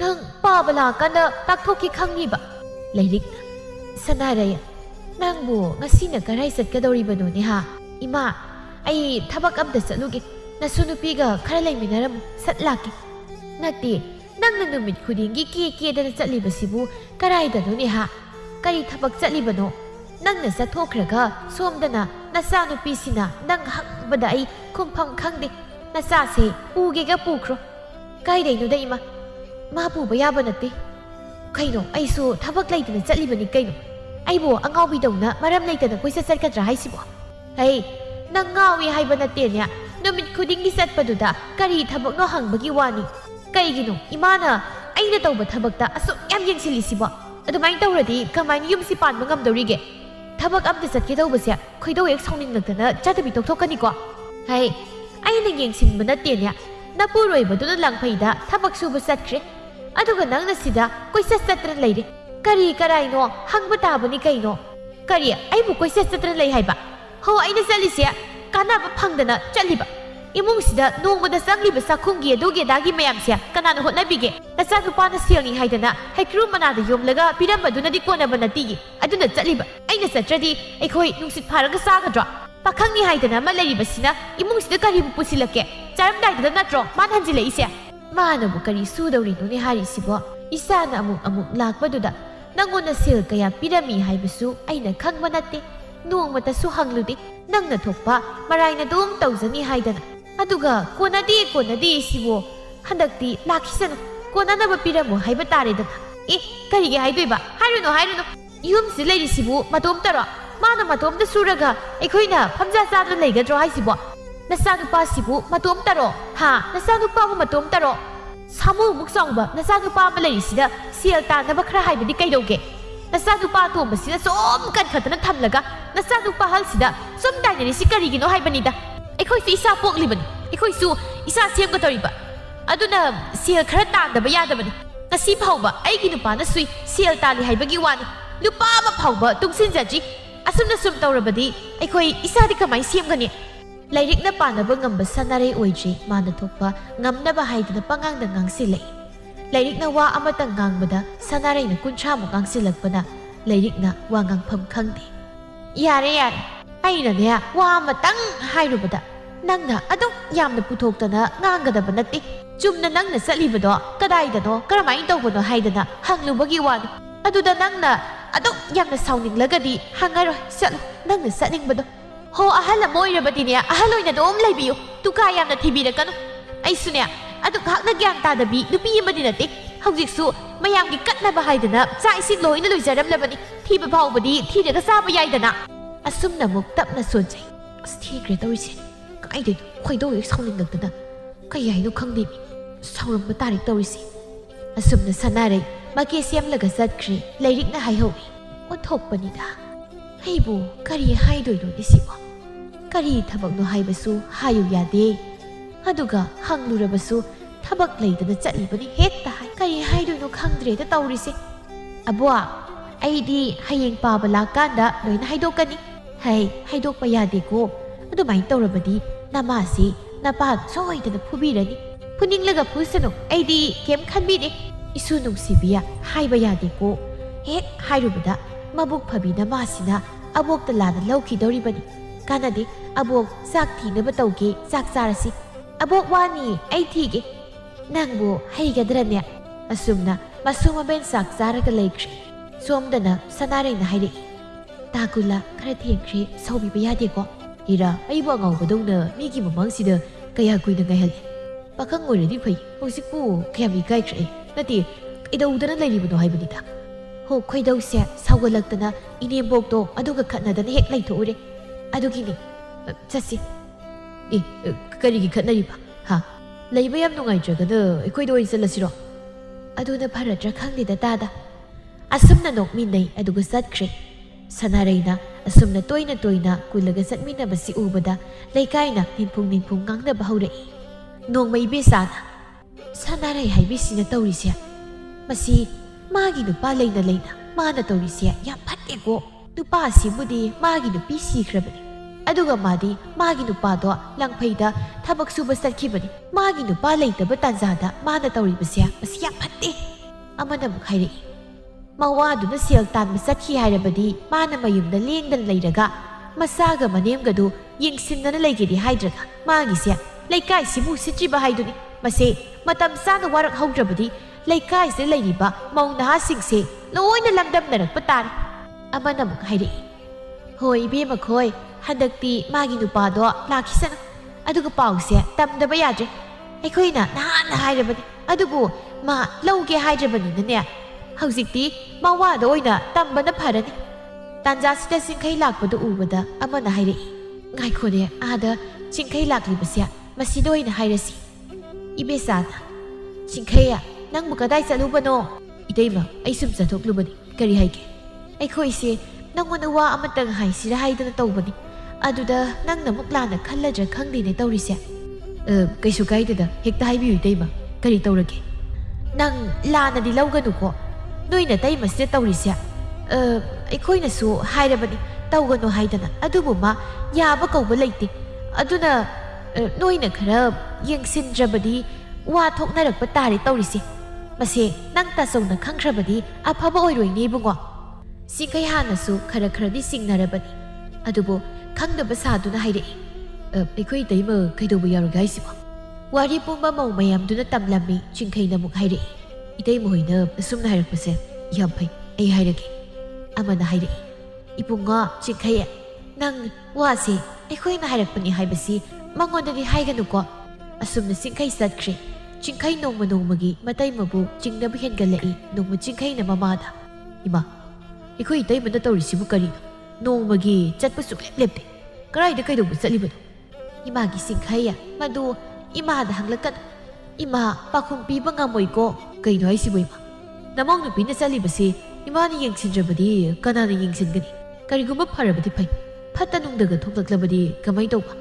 ꯅꯪ ꯄꯥꯕ ꯂꯥꯛꯀꯥꯟꯗ ꯇꯥꯛꯊꯣꯛꯀꯦ ꯈꯪꯉꯤꯕ ꯂꯥꯏꯔꯤꯛꯅ ꯁꯅꯥꯔꯩ ꯅꯪꯕꯨ ꯉꯁꯤꯅ ꯀꯔꯥꯏ ꯆꯠꯀꯗꯧꯔꯤꯕꯅꯣꯅꯦ ꯍꯥ ꯏꯃꯥ ꯑꯩ ꯊꯕꯛ ꯑꯝꯇ ꯆꯠꯂꯨꯒꯦ ꯅꯁꯨ ꯅꯨꯄꯤꯒ ꯈꯔ ꯂꯩꯃꯤꯟꯅꯔꯝꯃꯨ ꯁꯠ ꯂꯥꯛꯀꯦ ꯅꯠꯇꯦ ꯅꯪꯅ ꯅꯨꯃꯤꯠ ꯈꯨꯗꯤꯡꯒꯤ ꯀꯦꯗꯅ ꯆꯠꯂꯤꯕꯁꯤꯕꯨ ꯀꯔꯥꯏꯗꯅꯣꯅꯦ ꯍꯥ ꯀꯔꯤ ꯊꯕꯛ ꯆꯠꯂꯤꯕꯅꯣ ꯅꯪꯅ ꯆꯠꯊꯣꯛꯈ꯭ꯔꯒ ꯁꯣꯝꯗꯅ ꯅꯆꯥꯅꯨꯄꯤꯁꯤꯅ ꯅꯪ ꯍꯪꯕꯗ ꯑꯩ ꯈꯨꯝꯐꯝ ꯈꯪꯗꯦ ꯅꯆꯥꯁꯦ ꯄꯨꯒꯦꯒ ꯄꯨꯈ꯭ꯔꯣ ꯀꯥꯏꯗꯩꯅꯣꯗ ꯏꯃꯥ ꯃꯥ ꯄꯨꯕ ꯌꯥꯕ ꯅꯠꯇꯦ ꯀꯩꯅꯣ ꯑꯩꯁꯨ ꯊꯕꯛ ꯂꯩꯇꯅ ꯆꯠꯂꯤꯕꯅꯤ ꯀꯩꯅോ ꯑꯩꯕꯨ ꯑꯉꯥꯎꯕꯤꯗꯧꯅ ꯃꯔꯝ ꯂꯩꯇꯅ ꯀꯣꯏꯆꯠ ꯆꯠꯀꯗ꯭ꯔꯥ ꯍꯥꯏꯁꯤꯕꯣ ꯍꯩ ꯅꯪ ꯉꯥꯎꯏ ꯍꯥꯏꯕ ꯅꯠꯇꯦꯅꯦ ꯅꯨꯃꯤꯠ ꯈꯨꯗꯤꯡꯒꯤ ꯆꯠꯄꯗꯨꯗ ꯀꯔꯤ ꯊꯕꯛꯅꯣ ꯍꯪꯕꯒꯤ ꯋꯥꯅꯤ ꯀꯩꯒꯤꯅꯣ ꯏꯃꯥꯅ ꯑꯩꯅ ꯇꯧꯕ ꯊꯕꯛꯇ ꯑꯁꯨꯛ ꯌꯥꯝ ꯌꯦꯡꯁꯤꯜꯂꯤꯁꯤꯕꯣ ꯑꯗꯨꯃꯥꯏꯅ ꯇꯧꯔꯗꯤ ꯀꯃꯥꯏꯅ ꯌꯨꯝꯁꯤ ꯄꯥꯟꯕ ꯉꯝꯗꯧꯔꯤꯒꯦ ꯊꯕꯛ ꯑꯝꯇ ꯆꯠꯀꯦ ꯇꯧꯕꯁꯦ ꯈꯣꯏꯗꯧ ꯍꯦꯛ ꯁꯥꯎꯅꯤꯡꯂꯛꯇꯅ ꯆꯠꯇꯕꯤ ꯇꯣꯛꯊꯣꯛꯀꯅꯤꯀꯣ ꯍꯩ ꯑꯩꯅ ꯌꯦꯡꯁꯤꯟꯕ ꯅꯠꯇꯦꯅꯦ ꯅꯄꯨꯔꯣꯏꯕꯗꯨꯅ ꯂꯪꯐꯩꯗ ꯊꯕꯛ ꯁꯨꯕ ꯆꯠꯈ꯭ꯔꯦ ꯑꯗꯨꯒ ꯅꯪꯅ ꯁꯤꯗ ꯀꯣꯏꯆꯠ ꯆꯠꯇꯅ ꯂꯩꯔꯦ ꯀꯔꯥꯏꯅꯣ ꯍꯪꯕ ꯇꯥꯕꯅꯤ ꯀꯩꯅꯣ ꯀꯔꯤ ꯑꯩꯕꯨ ꯀꯣꯏꯆꯠ ꯆꯠꯇꯅ ꯂꯩ ꯍꯥꯏꯕ ꯍꯣ ꯑꯩꯅ ꯆꯠꯂꯤꯁꯦ ꯀꯥꯟꯅꯕ ꯐꯪꯗꯅ ꯆꯠꯂꯤꯕ ꯏꯃꯨꯡꯁꯤꯗ ꯅꯣꯡꯃꯗ ꯆꯪꯂꯤꯕ ꯆꯥꯛꯈꯨꯝꯒꯤ ꯑꯗꯨꯒꯤ ꯑꯗꯥꯒꯤ ꯃꯌꯥꯝꯁꯦ ꯀꯅꯥꯅ ꯍꯣꯠꯅꯕꯤꯒꯦ ꯅꯆꯥꯅꯨꯄꯥꯅ ꯁꯦꯜꯅꯤ ꯍꯥꯏꯗꯅ ꯍꯩꯀ꯭ꯔꯨ ꯃꯅꯥꯗ ꯌꯣꯝꯂꯒ ꯄꯤꯔꯝꯕꯗꯨꯅꯗꯤ ꯀꯣꯟꯅꯕ ꯅꯠꯇꯤꯌꯦ ꯑꯗꯨꯅ ꯆꯠꯂꯤꯕ ꯑꯩꯅ ꯆꯠꯇ꯭ꯔꯗꯤ ꯑꯩꯈꯣꯏ ꯅꯨꯡꯁꯤꯠ ꯐꯥꯔꯒ ꯆꯥꯒꯗ꯭ꯔꯣ ꯄꯥꯈꯪꯅꯤ ꯍꯥꯏꯗꯅ ꯑꯃ ꯂꯩꯔꯤꯕꯁꯤꯅ ꯏꯃꯨꯡꯁꯤꯗ ꯀꯔꯤꯕꯨ ꯄꯨꯁꯤꯜꯂꯛꯀꯦ ꯆꯥꯔꯝꯗꯥꯏꯗ ꯅꯠꯇ꯭ꯔꯣ ꯃꯥꯅ ꯍꯟꯖꯤꯜꯂꯛꯏꯁꯦ ꯃꯥꯅꯕꯨ ꯀꯔꯤ ꯁꯨꯗꯧꯔꯤꯅꯣꯅꯦ ꯍꯥꯏꯔꯤꯁꯤꯕꯣ ꯏꯆꯥꯅ ꯑꯃꯨꯛ ꯂꯥꯛꯄꯗꯨꯗ ꯅꯪꯉꯣꯟꯗ ꯁꯦꯜ ꯀꯌా ꯄꯤꯔꯝꯃꯤ ꯍꯥꯏꯕꯁꯨ ꯑꯩꯅ ꯈꯪꯕ ꯅꯠꯇꯦ ꯅꯣꯡꯃꯇꯁꯨ ꯍꯪꯂꯨꯗꯦ ꯅꯪꯅ ꯊꯣꯛꯄ ꯃꯔꯥꯏꯅ ꯑꯗꯨꯝ ꯇꯧꯖꯅꯤ ꯍꯥꯏꯗꯅ ꯑꯗꯨꯒ ꯀꯣꯟꯅꯗꯦ ሲꯕꯣ ꯍꯟꯗꯛꯇꯤ ꯂꯥꯛꯈꯤꯁꯅꯨ ꯀꯣꯟꯅꯅꯕ ꯄꯤꯔꯝꯃꯨ ꯍꯥꯏꯕ ꯇꯥꯔꯦꯗꯅ ꯀꯔꯤꯒꯤ ꯍꯥꯏꯗꯣꯏꯕ ꯍꯥꯏꯔꯨꯅꯨ ꯌꯨꯝꯁꯤ ꯂꯩꯔꯤꯁꯤꯕꯨ ꯃꯇꯣꯝꯇꯔꯣ ꯃꯥꯅ ꯃꯇꯣꯝꯇ ꯁꯨꯔꯒ ꯑꯩꯈꯣꯏꯅ ꯐꯝꯖꯥ ꯆꯥꯗꯅ ꯂꯩꯒꯗ꯭ꯔꯣ ꯍꯥꯏꯁꯤꯕꯣ ꯅꯆꯥꯅꯨꯄꯥꯁꯤꯕꯨ ꯃꯇꯣꯝꯇꯔꯣ ꯍꯥ ꯅꯆꯥꯅꯨꯄꯥꯕꯨ ꯃꯇꯣꯝꯇꯔꯣ ꯁꯥꯃꯨꯃꯨꯛ ꯆꯥꯎꯕ ꯅꯆꯥꯅꯨꯄꯥ ꯑꯃ ꯂꯩꯔꯤꯁꯤꯗ ꯁꯦꯜ ꯇꯥꯟꯅꯕ ꯈꯔ ꯍꯥꯏꯕꯗꯤ ꯀꯩꯗꯧꯒꯦ ꯅꯆꯥꯅꯨꯄꯥ ꯑꯇꯣꯝꯕꯁꯤꯅ ꯁꯨꯝ ꯀꯟꯈꯠꯇꯅ ꯊꯝꯂꯒ ꯅꯆꯥꯅꯨꯄꯥ ꯑꯍꯜꯁꯤꯗ ꯁꯨꯝ ꯇꯥꯏꯅꯔꯤꯁꯤ ꯀꯔꯤꯒꯤꯅꯣ ꯍꯥꯏꯕꯅꯤꯗ ꯑꯩꯈꯣꯏꯁꯨ ꯏꯆꯥ ꯄꯣꯛꯂꯤꯕꯅꯤ ꯑꯩꯈꯣꯏꯁꯨ ꯏꯆꯥ ꯁꯦꯝꯒꯗꯧꯔꯤꯕ ꯑꯗꯨꯅ ꯁꯦꯜ ꯈꯔ ꯇꯥꯟꯗꯕ ꯌꯥꯗꯕꯅꯤ ꯉꯁꯤ ꯐꯥꯎꯕ ꯑꯩꯒꯤ ꯅꯨꯄꯥꯅ ꯁꯨꯏ ꯁꯦꯜ ꯇꯥꯜꯂꯤ ꯍꯥꯏꯕꯒꯤ ꯋꯥꯅꯤ ꯅꯨꯄꯥ ꯑꯃ ꯐꯥꯎꯕ ꯇꯨꯡꯁꯤꯟꯖꯗ꯭ꯔꯤ ꯑꯁꯨꯝꯅ ꯁꯨꯝ ꯇꯧꯔꯕꯗꯤ ꯑꯩꯈꯣꯏ ꯏꯆꯥꯗꯤ ꯀꯃꯥꯏꯅ ꯁꯦꯝꯒꯅꯤ ꯂꯥꯏꯔꯤꯛꯅ ꯄꯥꯅꯕ ꯉꯝꯕ ꯁꯅꯥꯔꯩ ꯑꯣꯏꯗ꯭ꯔꯤ ꯃꯥꯅ ꯊꯣꯛꯄ ꯉꯝꯅꯕ ꯍꯥꯏꯗꯅ ꯄꯉꯥꯡꯗ ꯉꯥꯡꯁꯤꯜꯂꯛꯏ ꯂꯥꯏꯔꯤꯛꯅ ꯋꯥ ꯑꯃꯇꯪ ꯉꯥꯡꯕꯗ ꯁꯅꯥꯔꯩꯅ 30ꯃꯨꯛ ꯉꯥꯡꯁꯤꯜꯂꯛꯄꯅ ꯂꯥꯏꯔꯤꯛꯅ ꯋꯥ ꯉꯥꯡꯐꯝ ꯈꯪꯗꯦ ꯌꯥꯔꯦ ꯑꯩꯅꯅꯦ ꯋꯥ ꯑꯃꯇꯪ ꯍꯥꯏꯔꯨꯕꯗ ꯅꯪꯅ ꯑꯗꯨꯛ ꯌꯥꯝꯅ ꯄꯨꯊꯣꯛꯇꯅ ꯉꯥꯡꯒꯗꯕ ꯅꯠꯇꯦ ꯆꯨꯝꯅ ꯅꯪꯅ ꯆꯠꯂꯤꯕꯗꯣ ꯀꯗꯥꯏꯗꯅꯣ ꯀꯔꯝꯍꯥꯏꯅ ꯇꯧꯕꯅꯣ ꯍꯥꯏꯗꯅ ꯍꯪꯂꯨꯕꯒꯤ ꯋꯥꯅꯤ ꯑꯗꯨꯗ ꯅꯪꯅ ꯑꯗꯨꯛ ꯌꯥꯝꯅ ꯁꯥꯎꯅꯤꯡꯂꯒꯗꯤ ꯍꯪꯉꯔꯣꯏ ꯆꯠꯂꯨ ꯅꯪꯅ ꯆꯠꯅꯤꯡꯕꯗꯣ ꯍꯣ ꯑꯍꯜ ꯑꯃ ꯑꯣꯏꯔꯕꯗꯤꯅꯦ ꯑꯍꯜ ꯑꯣꯏꯅ ꯑꯗꯨꯝ ꯂꯩꯕꯤꯌꯨ ꯇꯨꯀꯥ ꯌꯥꯝꯅ ꯊꯤꯕꯤꯔꯛꯀꯅꯨ ꯑꯩꯁꯨꯅꯦ ꯑꯗꯨ ꯈꯛꯅ ꯒ꯭ꯌꯥꯟ ꯇꯥꯗꯕꯤ ꯅꯨꯄꯤ ꯑꯃꯗꯤ ꯅꯠꯇꯦ ꯍꯧꯖꯤꯛꯁꯨ ꯃꯌꯥꯝꯒꯤ ꯀꯠꯅꯕ ꯍꯥꯏꯗꯅ ꯆꯥꯛ ꯏꯁꯤꯡ ꯂꯣꯏꯅ ꯂꯣꯏꯖꯔꯝꯂꯕꯅꯤ ꯊꯤꯕ ꯐꯥꯎꯕꯗꯤ ꯊꯤꯔꯒ ꯆꯥꯕ ꯌꯥꯏꯗꯅ ꯑꯁꯨꯝꯅ ꯑꯃꯨꯛ ꯇꯞꯅ ꯁꯣꯟꯖꯩ ꯑꯁ ꯊꯤꯈ꯭ꯔꯦ ꯇꯧꯔꯤꯁꯦ ꯀꯥꯏꯗꯩꯅꯣ ꯈꯣꯏꯗꯧ ꯍꯦꯛ ꯁꯥꯎꯅꯤꯡꯂꯛꯇꯅ ꯀꯩ ꯍꯥꯏꯅꯣ ꯈꯪꯗꯦꯃꯤ ꯁꯥꯎꯔꯝꯕ ꯇꯥꯔꯦ ꯇꯧꯔꯤꯁꯦ ꯑꯁꯨꯝꯅ ꯁꯅꯥꯔꯩ ꯃꯀꯦ ꯁꯦꯝꯂꯒ ꯆꯠꯈ꯭ꯔꯦ ꯂꯩꯔꯤꯛꯅ ꯍꯥꯏꯍꯧꯏ ꯑꯣꯟꯊꯣꯛꯄꯅꯤꯗ ꯑꯩꯕꯨ ꯀꯔꯤ ꯍꯥꯏꯗꯣꯏꯅꯣꯅꯦ ꯁꯤꯕꯣ ꯀꯔꯤ ꯊꯕꯛꯅꯣ ꯍꯥꯏꯕꯁꯨ ꯍꯥꯏꯌꯨ ꯌꯥꯗꯦ ꯑꯗꯨꯒ ꯍꯪꯂꯨꯔꯕꯁꯨ ꯊꯕꯛ ꯂꯩꯗꯅ ꯆꯠꯂꯤꯕꯅꯤ ꯍꯦꯛꯇ ꯍꯥꯏ ꯀꯔꯤ ꯍꯥꯏꯗꯣꯏꯅꯣ ꯈꯪꯗ꯭ꯔꯦꯗ ꯇꯧꯔꯤꯁꯦ ꯑꯕꯣ ꯑꯩꯗꯤ ꯍꯌꯦꯡ ꯄꯥꯕ ꯂꯥꯛꯀꯥꯟꯗ ꯂꯣꯏꯅ ꯍꯥꯏꯗꯣꯛꯀꯅꯤ ꯍꯥꯏꯗꯣꯛꯄ ꯌꯥꯗꯦꯀꯣ ꯑꯗꯨꯃꯥꯏꯅ ꯇꯧꯔꯕꯗꯤ ꯅꯃꯥꯁꯤ ꯅꯄꯥꯗ ꯁꯣꯏꯗꯅ ꯐꯨꯕꯤꯔꯅꯤ ꯐꯨꯅꯤꯡꯂꯒ ꯐꯨꯁꯅꯨ ꯑꯩꯗꯤ ꯀꯩꯝ ꯈꯟꯕꯤꯗꯦ 이수 농시비야 하이바 야되고 헥 하이루보다 마복 파비나 마시나 아복다 라나 럭히더리바니 까나디 아복 싹티너바 떠오게 싹자라시 아복 와니 에이티게 낭보 하이가드라네 아숨나 마수마벤 싹자라가 레이크리 솜다나 사나레나 하이리 다굴라 카라티엔크리 서비바 야되고 이라 아이보 앙아오바동나 미기 모망시다 그야 구이나 가헬 पाखंग ओइरदि फै हौजिकपु खयाम इकाइख्रे नति इदौदना लैरिबनो हाइबनिदा हो खैदौसे सावगलक्तना इनेबोक्तो अदुगा खतनादना हेक लैथोउरे अदुगिनि चसि ए करिगि खतनारिबा हा लैबा याम नुंगाइद्रगदा अखोइदो इजलसिरो अदुना फरद्रा खंगदिदा तादा असुमना नोकमिनै अदुगा सत्ख्रे सनारैना असुमना तोइना तोइना कुलगा सत्मिनबसि उबदा लैकाइना निनफुंग ngangnaba haurai नोंमै बेसाना सनारै हाइबिसिना तौरिसे मसी मागी नुपा लेना लेना माना तौरिसे याम फट्टेको नुपा सिबुदि मागी नुपी सिख्रबनि अदुगा मादी मागी नुपादो लंगफैदा थबक सुबा सत्खिबनि मागी नुपा लेतबा तांजादा माना तौरिबसे मसी याम फट्टे अमना मुखाइरे मवादुना सेल तान सत्खि हाइरबदि माना मयुमना लेंदन लैरगा मसागा मनेमगदु यिंगसिनना लैगेदि हाइद्रगा मागिसे लैकाई सिबु सिट्रिबा हाइदुनि मसे मतम साना वारक हौद्रबदि लैकाई से लैरिबा मौना सिंगसे लोइना लंगदमनरकपा तारे अमना मुक हाइरे होय बेमा खोय हंदक्ति मागी नुपादो लाखिसना अदुगा पाउसे तमदबा याद्रे अखोइना नाना हाइरबनि अदुबु मा लौगे हाइद्रबनिनने हौजिक्ति मावादा ओइना तमबना फरनि तांजासिदा सिंखै लाकपदो उबदा अमना हाइरे गाइखोने आदा चिंखै लाक्लिबसे मसीदो ओइना हाइरसि इबेसाना चिंखैया नंगबु कदाइ चलुबनो इदैमा ऐ सुम चथोक्लुबनि करि हाइगे अखोइसे नंगोना वा अमतंग हाइसिरा हाइदना तौबनि अदुदा नंगना मुक्लाना खल्लद्रा खंगदिने तौरिसे कैसु काइददा हेक्ता हाइबिउ इदैमा करि तौरगे नंग लानादि लौगनुको नोइना तैमसिदा तौरिसे अखोइनासु हाइरबनि तौगनो हाइदना अदुबुमा याबा कौबा लैते अदुना नोइना खरा यंगसिनद्रबदि वा थोकनरकपा तारे तौरिसे मसे नंग तासौना खंख्रबदि अफबा ओइरोइने बुंगो सिंखै हानसु खरा खरदि सिंगनरबनि अदुबो खंदबा सादुना हाइरे अखोइ दैमा कैदौबा यारगा हाइसिबो वारि पुंबा मौ मयामदुना तमलम्मि चिंखैना मुक हाइरे इदै मोइना असुमना हाइरकपसे याम फै ऐ हाइरगे अमना हाइरे इपुंगा चिंखै नंग वासे अखोइना हाइरकपनि हाइबसि मंगोंददि हाइगनुको असुमना सिंखै सत्ख्रे चिंखै नोंमा नोंमगी मतै मबु चिंगनबा हेनगलई नोंमा चिंखैना ममादा इमा अखोइ दैमना तौरिसिबु करिनो नोंमगी चटपा सुक्लेप लेपते कराइदा कैदौबा चलिबनो इमागी सिंखैया मदु इमादा हंगलकन इमा पाखुम पीबा ngamoiko कैनो हाइसिबु इमा नमोंग नुपीना चलिबसे इमानी यंगसिनद्रबदि कनाना यंगसिनगनि करिगुम्बा फरबदि फै फत्ता नुंदगा थोक्लक्लबदि कमाइ तौबा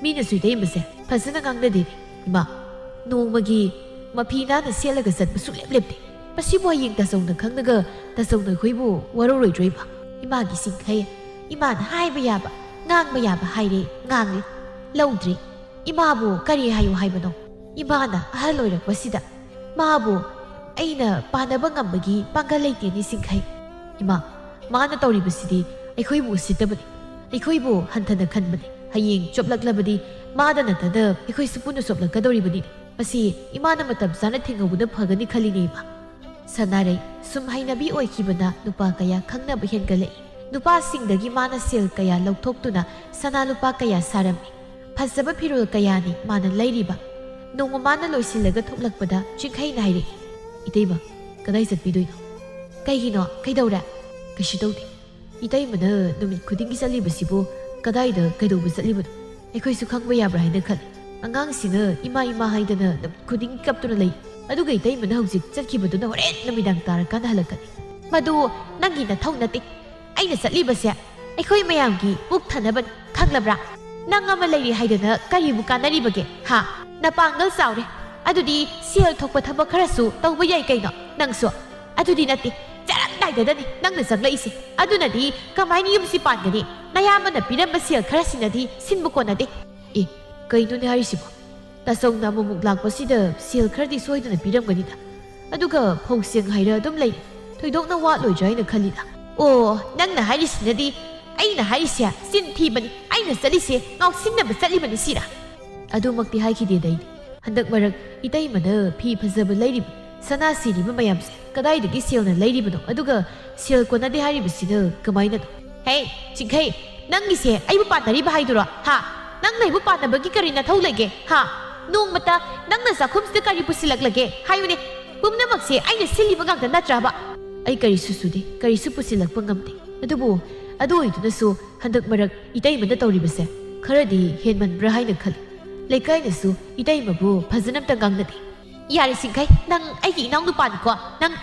मीना सुइदैमसे फजना गांगददि इमा नोंमगी मफीनाना सेलगा चटपा सुक्लेप लेपते पसिबु हयेंग तासौना खंगनगा तासौना खोइबु वरोरोइद्रोइबा Imangi सिंखै इमाना हाइबा याबा ngang yaba haire ngangle laudri imabu kari hayu haibano imana ahaloirakpasida mabu aina panaba ngambagi pangal leite ni singkhai ima mana tawribasidi aikhoibu sitabani aikhoibu hantana khanbani hayeng choplaklabadi madana tada aikhoi supunu soplakadoribani pasi imana matam sana thingawuna phagani khalini ma sanarai sum hainabi oikibana nupa kaya khangnaba hengalai nupa singdagi mana sel kaya lauthokuna sana lupa kaya sarami phasaba phirul kaya ni mana lairiba nong mamana loisilaga thoklakpada chingkhai naire itaiba kadai satpidoino kaigino kaidawra kaisu tawde itaimana numit khudingi salibasibo kadaida kaidobu satlibado ꯑꯩꯈꯣꯏꯁꯨ ꯈꯪꯕ ꯌꯥꯕ꯭ꯔꯥ ꯍꯥꯏꯅ ꯈꯜꯂꯤ ꯑꯉꯥꯡꯁꯤꯅ ꯏꯃꯥ ꯍꯥꯏꯗꯅ ꯈꯨꯗꯤꯡ ꯀꯞꯇꯨꯅ ꯂꯩ ꯑꯗꯨꯒ ꯏꯇꯩꯃꯅ ꯍꯧꯖꯤꯛ ꯆꯠꯈꯤꯕꯗꯨꯅ ꯍꯣꯔꯦꯟ ꯅꯨꯃꯤꯗꯥꯡ ꯇꯥꯔꯀꯥꯟꯗ ꯍꯜꯂꯛꯀꯅꯤ ꯃꯗꯨ ꯅꯪꯒꯤ ꯅꯊꯧ ꯅꯠꯇꯦ ꯑꯩꯅ ꯆꯠꯂꯤꯕꯁꯦ ꯑꯩꯈꯣꯏ ꯃꯌꯥꯝꯒꯤ ꯄꯨꯛ ꯊꯟꯅꯕ ꯈꯪꯂꯕ꯭ꯔꯥ ꯅꯪ ꯑꯃ ꯂꯩꯔꯤ ꯍꯥꯏꯗꯅ ꯀꯔꯤꯕꯨ ꯀꯥꯟꯅꯔꯤꯕꯒꯦ ꯍꯥ ꯅꯄꯥꯡꯒꯜ ꯆꯥꯎꯔꯦ ꯑꯗꯨꯗꯤ ꯁꯦꯜ ꯊꯣꯛꯄ ꯊꯕꯛ ꯈꯔꯁꯨ ꯇꯧꯕ ꯌꯥꯏ ꯀꯩꯅꯣ ꯅꯪꯁꯨ ꯑꯗꯨꯗꯤ ꯅꯠꯇꯦ ꯆꯔꯝꯗꯥꯏꯗꯅꯤ ꯅꯪꯅ ꯆꯪꯂꯛꯏꯁꯦ ꯑꯗꯨꯅꯗꯤ ꯀꯃꯥꯏꯅ ꯌꯨꯝꯁꯤ ꯄꯥꯟꯒꯅꯤ ꯅꯌꯥꯝꯕꯅ ꯄꯤꯔꯝꯕ ꯁꯦꯜ ꯈꯔꯁꯤꯅꯗꯤ ꯁꯤꯟꯕ ꯀꯣꯟꯅꯗꯦ ꯑꯦ ꯀꯩꯅꯣꯅꯦ ꯍꯥꯏꯔꯤꯁꯤꯕꯣ ꯇꯥꯆꯧꯅ ꯑꯃꯨꯛ ꯂꯥꯛꯄꯁꯤꯗ ꯁꯦꯜ ꯈꯔꯗꯤ ꯁꯣꯏꯗꯅ ꯄꯤꯔꯝꯒꯅꯤꯗ ꯑꯗꯨꯒ ꯐꯧꯁꯦꯡ ꯍꯥꯏꯔ ꯑꯗꯨꯝ ꯂꯩ ꯊꯣꯏꯗꯣꯛꯅ ꯋꯥꯠꯂꯣꯏꯗ꯭ꯔꯥ ꯍꯥꯏꯅ ꯈꯜꯂꯤꯗ ꯑꯣ ꯅꯪꯅ ꯍꯥꯏꯔꯤꯁꯤꯅꯗꯤ ꯑꯩꯅ ꯍꯥꯏꯔꯤꯁꯦ ꯆꯤꯟ ꯊꯤꯕꯅꯤ ꯑꯩꯅ ꯆꯠꯂꯤꯁꯦ ꯉꯥꯎꯁꯤꯟꯅꯕ ꯆꯠꯂꯤꯕꯅꯤ ꯁꯤꯔꯥ ꯑꯗꯨꯃꯛꯇꯤ ꯍꯥꯏꯈꯤꯗꯦꯗ ꯑꯩꯗꯤ ꯍꯟꯗꯛ ꯃꯔꯛ ꯏꯇꯩꯃꯅ ꯐꯤ ꯐꯖꯕ ꯂꯩꯔꯤꯕ ꯁꯅꯥ ꯁꯤꯔꯤꯕ ꯃꯌꯥꯝꯁꯦ ꯀꯗꯥꯏꯗꯒꯤ ꯁꯦꯜꯅ ꯂꯩꯔꯤꯕꯅꯣ ꯑꯗꯨꯒ ꯁꯦꯜ ꯀꯣꯟꯅꯗꯦ ꯍꯥꯏꯔꯤꯕꯁꯤꯅ ꯀꯃꯥꯏꯅꯅꯣ ꯍꯦ ꯆꯤꯡꯈꯩ ꯅꯪꯒꯤꯁꯦ ꯑꯩꯕꯨ ꯄꯥꯟꯅꯔꯤꯕ ꯍꯥꯏꯗꯨꯔꯣ ꯍꯥ ꯅꯪꯅ ꯑꯩꯕꯨ ꯄꯥꯟꯅꯕꯒꯤ ꯀꯔꯤ ꯅꯊꯧ ꯂꯩꯒꯦ ꯍꯥ ꯅꯣꯡꯃꯇ ꯅꯪꯅ ꯆꯥꯛꯈꯨꯝꯁꯤꯗ ꯀꯔꯤ ꯄꯨꯁꯤꯜꯂꯛꯂꯒꯦ ꯍꯥꯏꯌꯨꯅꯦ ꯄꯨꯝꯅꯃꯛꯁꯦ ꯑꯩꯅ ꯁꯤꯜꯂꯤꯕ ꯉꯥꯛꯇ ꯅꯠꯇ꯭ꯔꯕ ꯑꯩ ꯀꯔꯤꯁꯨ ꯁꯨꯗꯦ ꯀꯔꯤꯁꯨ ꯄꯨꯁꯤꯜꯂꯛꯄ ꯉꯝꯗꯦ ꯑꯗꯨꯕꯨ ꯑꯗꯨ ꯑꯣꯏꯗꯨꯅꯁꯨ ꯍꯟꯗꯛ ꯃꯔꯛ ꯏꯇꯩꯃꯅ ꯇꯧꯔꯤꯕꯁꯦ ꯈꯔꯗꯤ ꯍꯦꯟꯃꯟꯕ꯭ꯔꯥ ꯍꯥꯏꯅ ꯈꯜꯂꯤ ꯂꯩꯀꯥꯏꯅꯁꯨ ꯏꯇꯩꯃꯕꯨ ꯐꯖꯅ ꯉꯥꯡꯅꯗꯦ ꯌꯥꯔꯦ ꯆꯤꯡꯈꯩ ꯅꯪ ꯑꯩꯒꯤ ꯏꯅꯥꯎꯅꯨꯄꯥꯅꯤꯀꯣ ꯅꯪ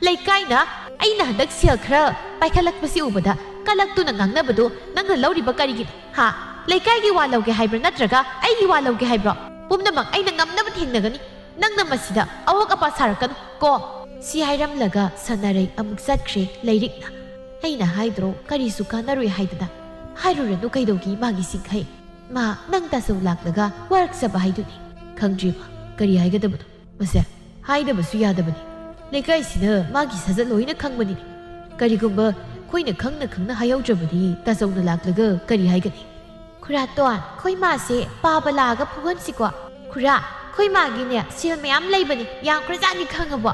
ꯂꯩꯀꯥꯏꯅ ꯑꯩꯅ ꯍꯟꯗꯛ ꯁꯦꯜ ꯈꯔ ꯄꯥꯏꯈꯠꯂꯛꯄꯁꯤ ꯎꯕꯗ ꯀꯂꯛꯇꯨꯅ ꯉꯥꯡꯅꯕꯗꯣ ꯅꯪꯅ ꯂꯧꯔꯤꯕ ꯀꯔꯤꯒꯤꯅꯣ ꯍꯥ ꯂꯩꯀꯥꯏꯒꯤ ꯋꯥ ꯂꯧꯒꯦ ꯍꯥꯏꯕ꯭ꯔꯥ ꯅꯠꯇ꯭ꯔꯒ ꯑꯩꯒꯤ ꯋꯥ ꯂꯧꯒꯦ ꯍꯥꯏꯕ꯭ꯔꯣ ꯄꯨꯝꯅꯃꯛ ꯑꯩꯅ ꯉꯝꯅꯕ ꯊꯦꯡꯅꯒꯅꯤ ꯅꯪꯅ ꯃꯁꯤꯗ ꯑꯋꯣꯛ ꯑꯄꯥ ꯁꯥꯔꯛꯀꯅꯨ ꯀꯣ ꯁꯤ ꯍꯥꯏꯔꯝꯂꯒ ꯁꯅꯥꯔꯩ ꯑꯃꯨꯛ ꯆꯠꯈ꯭ꯔꯦ ꯂꯩꯔꯤꯛꯅ ꯑꯩꯅ ꯍꯥꯏꯗ꯭ꯔꯣ ꯀꯔꯤꯁꯨ ꯀꯥꯟꯅꯔꯣꯏ ꯍꯥꯏꯗꯅ ꯍꯥꯏꯔꯨꯔꯅꯨ ꯀꯩꯗꯧꯒꯤ ꯃꯥꯒꯤ ꯆꯤꯡꯈꯩ ꯃꯥ ꯅꯪ ꯇꯥꯆꯧ ꯂꯥꯛꯂꯒ ꯋꯥꯔꯛꯆꯕ ꯍꯥꯏꯗꯨꯅꯤ ꯈꯪꯗ꯭ꯔꯤꯕ ꯀꯔꯤ ꯍꯥꯏꯒꯗꯕꯅꯣ ꯃꯁꯦ ꯍꯥꯏꯗꯕꯁꯨ ꯌꯥꯗꯕꯅꯤ ꯂꯩꯀꯥꯏꯁꯤꯅ ꯃꯥꯒꯤ ꯁꯥꯖꯠ ꯂꯣꯏꯅ ꯈꯪꯕꯅꯤꯅꯦ ꯀꯔꯤꯒꯨꯝꯕ ꯑꯩꯈꯣꯏꯅ ꯈꯪꯅ ꯍꯥꯏꯍꯧꯗ꯭ꯔꯕꯗꯤ ꯇꯥꯆꯧꯅ ꯂꯥꯛꯂꯒ ꯀꯔꯤ ꯍꯥꯏꯒꯅꯤ ꯈꯨꯔꯥ ꯇꯣꯟ ꯈꯣꯏ ꯃꯥꯁꯦ ꯄꯥꯕ ꯂꯥꯛꯑꯒ ꯐꯨꯍꯟꯁꯤꯀꯣ ꯈꯨꯔꯥ ꯈꯣꯏ ꯃꯥꯒꯤꯅꯦ ꯁꯦꯜ ꯃꯌꯥꯝ ꯂꯩꯕꯅꯤ ꯌꯥꯝꯈ꯭ꯔꯖꯥꯠꯅꯤ ꯈꯪꯉꯕꯣ